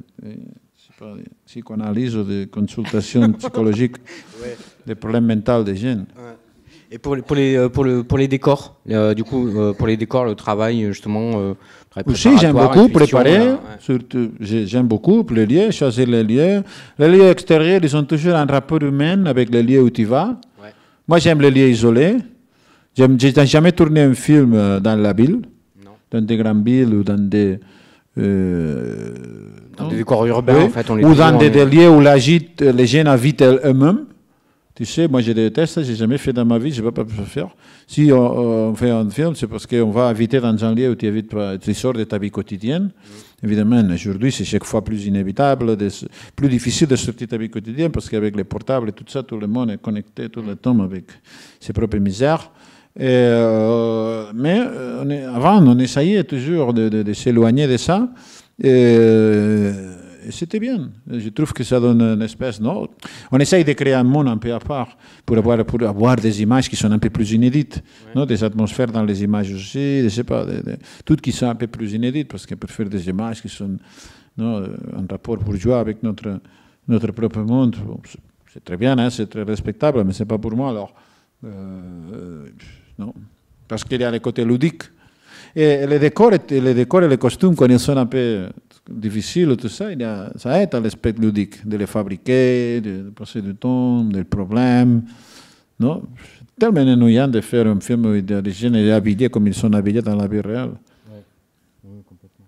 psychanalyse ou de consultation psychologique des problèmes mentaux des jeunes. Et pour les décors, du coup, pour les décors, le travail, justement... aussi, j'aime beaucoup préparer, surtout, j'aime beaucoup les lieux, choisir les lieux. Les lieux extérieurs, ils ont toujours un rapport humain avec les lieux où tu vas. Ouais. Moi, j'aime les lieux isolés. Je n'ai jamais tourné un film dans la ville, dans des grandes villes ou dans des... dans des décors urbains, en fait. Ou dans des lieux où les gens habitent eux-mêmes. Tu sais, moi je déteste ça, je n'ai jamais fait dans ma vie, je ne vais pas faire. Si on fait un film, c'est parce qu'on va habiter dans un lieu où tu sors de ta vie quotidienne. Évidemment, aujourd'hui, c'est chaque fois plus inévitable, plus difficile de sortir de ta vie quotidienne, parce qu'avec les portables et tout ça, tout le monde est connecté tout le temps avec ses propres misères. Mais avant, on essayait toujours de s'éloigner de ça. Et c'était bien. Je trouve que ça donne une espèce... Non, on essaye de créer un monde un peu à part pour avoir des images qui sont un peu plus inédites, non, des atmosphères dans les images aussi, je sais pas, toutes qui sont un peu plus inédites, parce qu'on peut faire des images qui sont en rapport bourgeois avec notre propre monde. C'est très bien, hein, c'est très respectable, mais c'est pas pour moi, alors... non, parce qu'il y a le côté ludique. Et les décors et les costumes, quand ils sont un peu difficiles, tout ça, ça aide à l'aspect ludique, de les fabriquer, de passer du temps, des problèmes. Non, c'est tellement ennuyant de faire un film où les gens sont habillés comme ils sont habillés dans la vie réelle. Oui, complètement.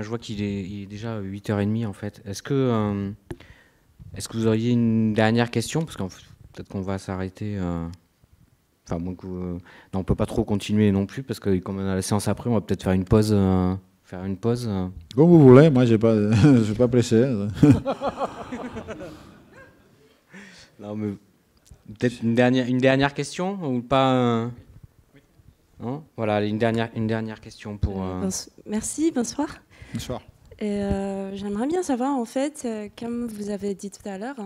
Je vois qu'il est déjà 8h30 en fait. Est-ce que vous auriez une dernière question? Parce qu'en fait, peut-être qu'on va s'arrêter... Enfin, bon, non, on ne peut pas trop continuer non plus, parce que comme on a la séance après, on va peut-être faire une pause. Comme vous voulez, moi je ne suis pas pressé. Non, mais peut-être une dernière question ou pas Hein, voilà, une dernière question pour... Merci, bonsoir. Bonsoir. J'aimerais bien savoir, en fait, comme vous avez dit tout à l'heure,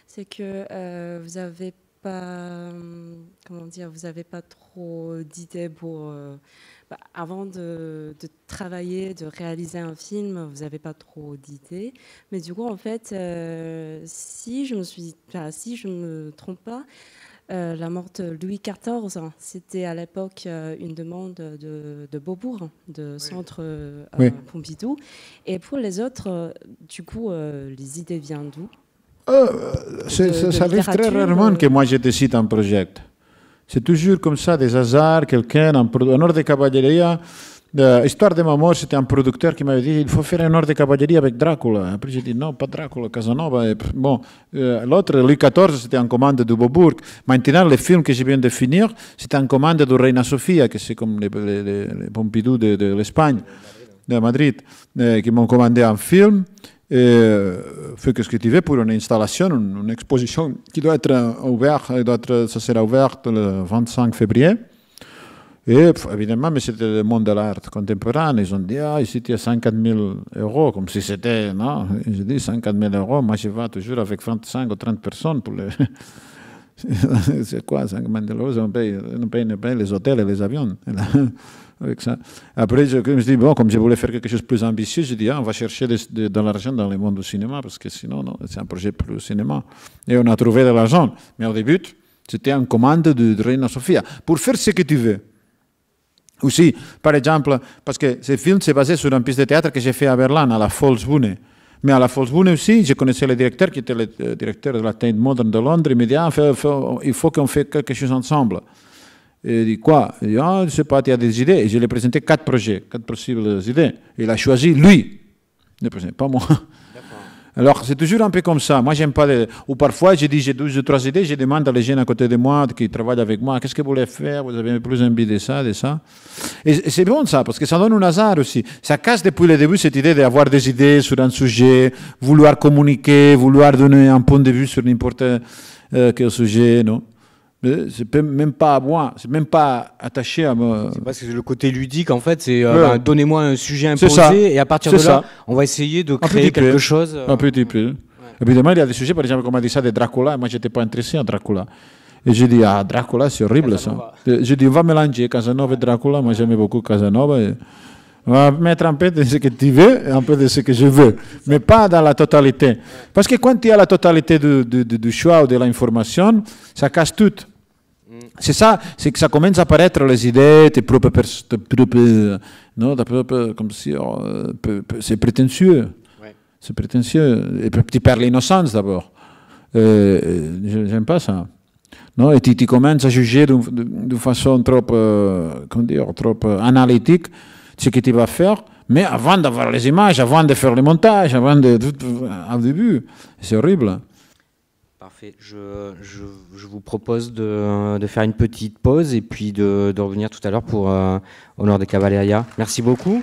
c'est que vous n'avez pas, comment dire, vous n'avez pas trop d'idées pour... avant de travailler, de réaliser un film, vous n'avez pas trop d'idées. Mais du coup, en fait, si je me trompe pas, la mort de Louis XIV, c'était à l'époque une demande de Beaubourg, de Centre Pompidou. Et pour les autres, du coup, les idées viennent d'où? Ça arrive très rarement que moi je décide un projet. C'est toujours comme ça, des hasards, quelqu'un, un ordre de cavalleria. Histoire de ma mort, c'était un producteur qui m'avait dit il faut faire un ordre de cavalleria avec Dracula. Après j'ai dit non, pas Dracula, Casanova. Bon, l'autre, Louis XIV, c'était en commande de Beaubourg. Maintenant, le film que je viens de finir, c'était en commande de Reina Sofia, que c'est comme les Pompidou de l'Espagne, de Madrid, qui m'ont commandé un film. Fait que ce que tu veux pour une installation, une exposition qui doit être ouverte, ça sera ouverte le 25 février. Et évidemment, mais c'était le monde de l'art contemporain. Ils ont dit, ici tu as 50 000 euros, comme si c'était, non, j'ai dit 50 000 euros, moi je vais toujours avec 25 ou 30 personnes pour les... C'est quoi, 50 000 euros, on paye les hôtels et les avions. Avec ça. Après, je me suis dit, bon, comme je voulais faire quelque chose de plus ambitieux, j'ai dit, on va chercher de l'argent dans le monde du cinéma, parce que sinon, non, c'est un projet pour le cinéma. Et on a trouvé de l'argent. Mais au début, c'était une commande de Reina Sofia, pour faire ce que tu veux. Aussi, par exemple, parce que ce film s'est basé sur une pièce de théâtre que j'ai fait à Berlin, à la Volksbühne. Mais à la Volksbühne aussi, je connaissais le directeur, qui était le directeur de la Tate Modern de Londres. Il me dit, il faut qu'on fasse quelque chose ensemble. Et il dit quoi? Il dit, je ne sais pas, tu as des idées. Et je lui ai présenté 4 projets, 4 possibles idées. Et il a choisi lui. Pas moi. Alors, c'est toujours un peu comme ça. Moi, j'aime pas Ou parfois, je dis, j'ai 2 ou 3 idées, je demande à les jeunes à côté de moi, qui travaillent avec moi, qu'est-ce que vous voulez faire? Vous avez plus envie de ça, de ça. Et c'est bon ça, parce que ça donne un hasard aussi. Ça casse depuis le début cette idée d'avoir des idées sur un sujet, vouloir communiquer, vouloir donner un point de vue sur n'importe quel sujet, non? C'est même pas à moi, c'est même pas attaché à moi. C'est parce que le côté ludique, en fait, c'est donnez-moi un sujet imposé et à partir de là, on va essayer de créer quelque chose. Un petit peu. Ouais. Évidemment, il y a des sujets, par exemple, comme on a dit ça de Dracula, moi, je n'étais pas intéressé à Dracula. Et j'ai dit, Dracula, c'est horrible Casanova. Ça. J'ai dit, on va mélanger Casanova et Dracula, moi j'aimais beaucoup Casanova. On va mettre un peu de ce que tu veux et un peu de ce que je veux, mais pas dans la totalité. Parce que quand il y a la totalité du choix ou de l'information, ça casse tout. C'est ça, c'est que ça commence à apparaître les idées, tes propres non, comme si c'est prétentieux. Ouais. C'est prétentieux. Et puis tu perds l'innocence d'abord. J'aime pas ça. Non, et tu commences à juger de façon trop, trop analytique ce que tu vas faire, mais avant d'avoir les images, avant de faire le montage, au début, c'est horrible. Parfait. Je vous propose de faire une petite pause et puis de revenir tout à l'heure pour Honor de Cavalleria. Merci beaucoup.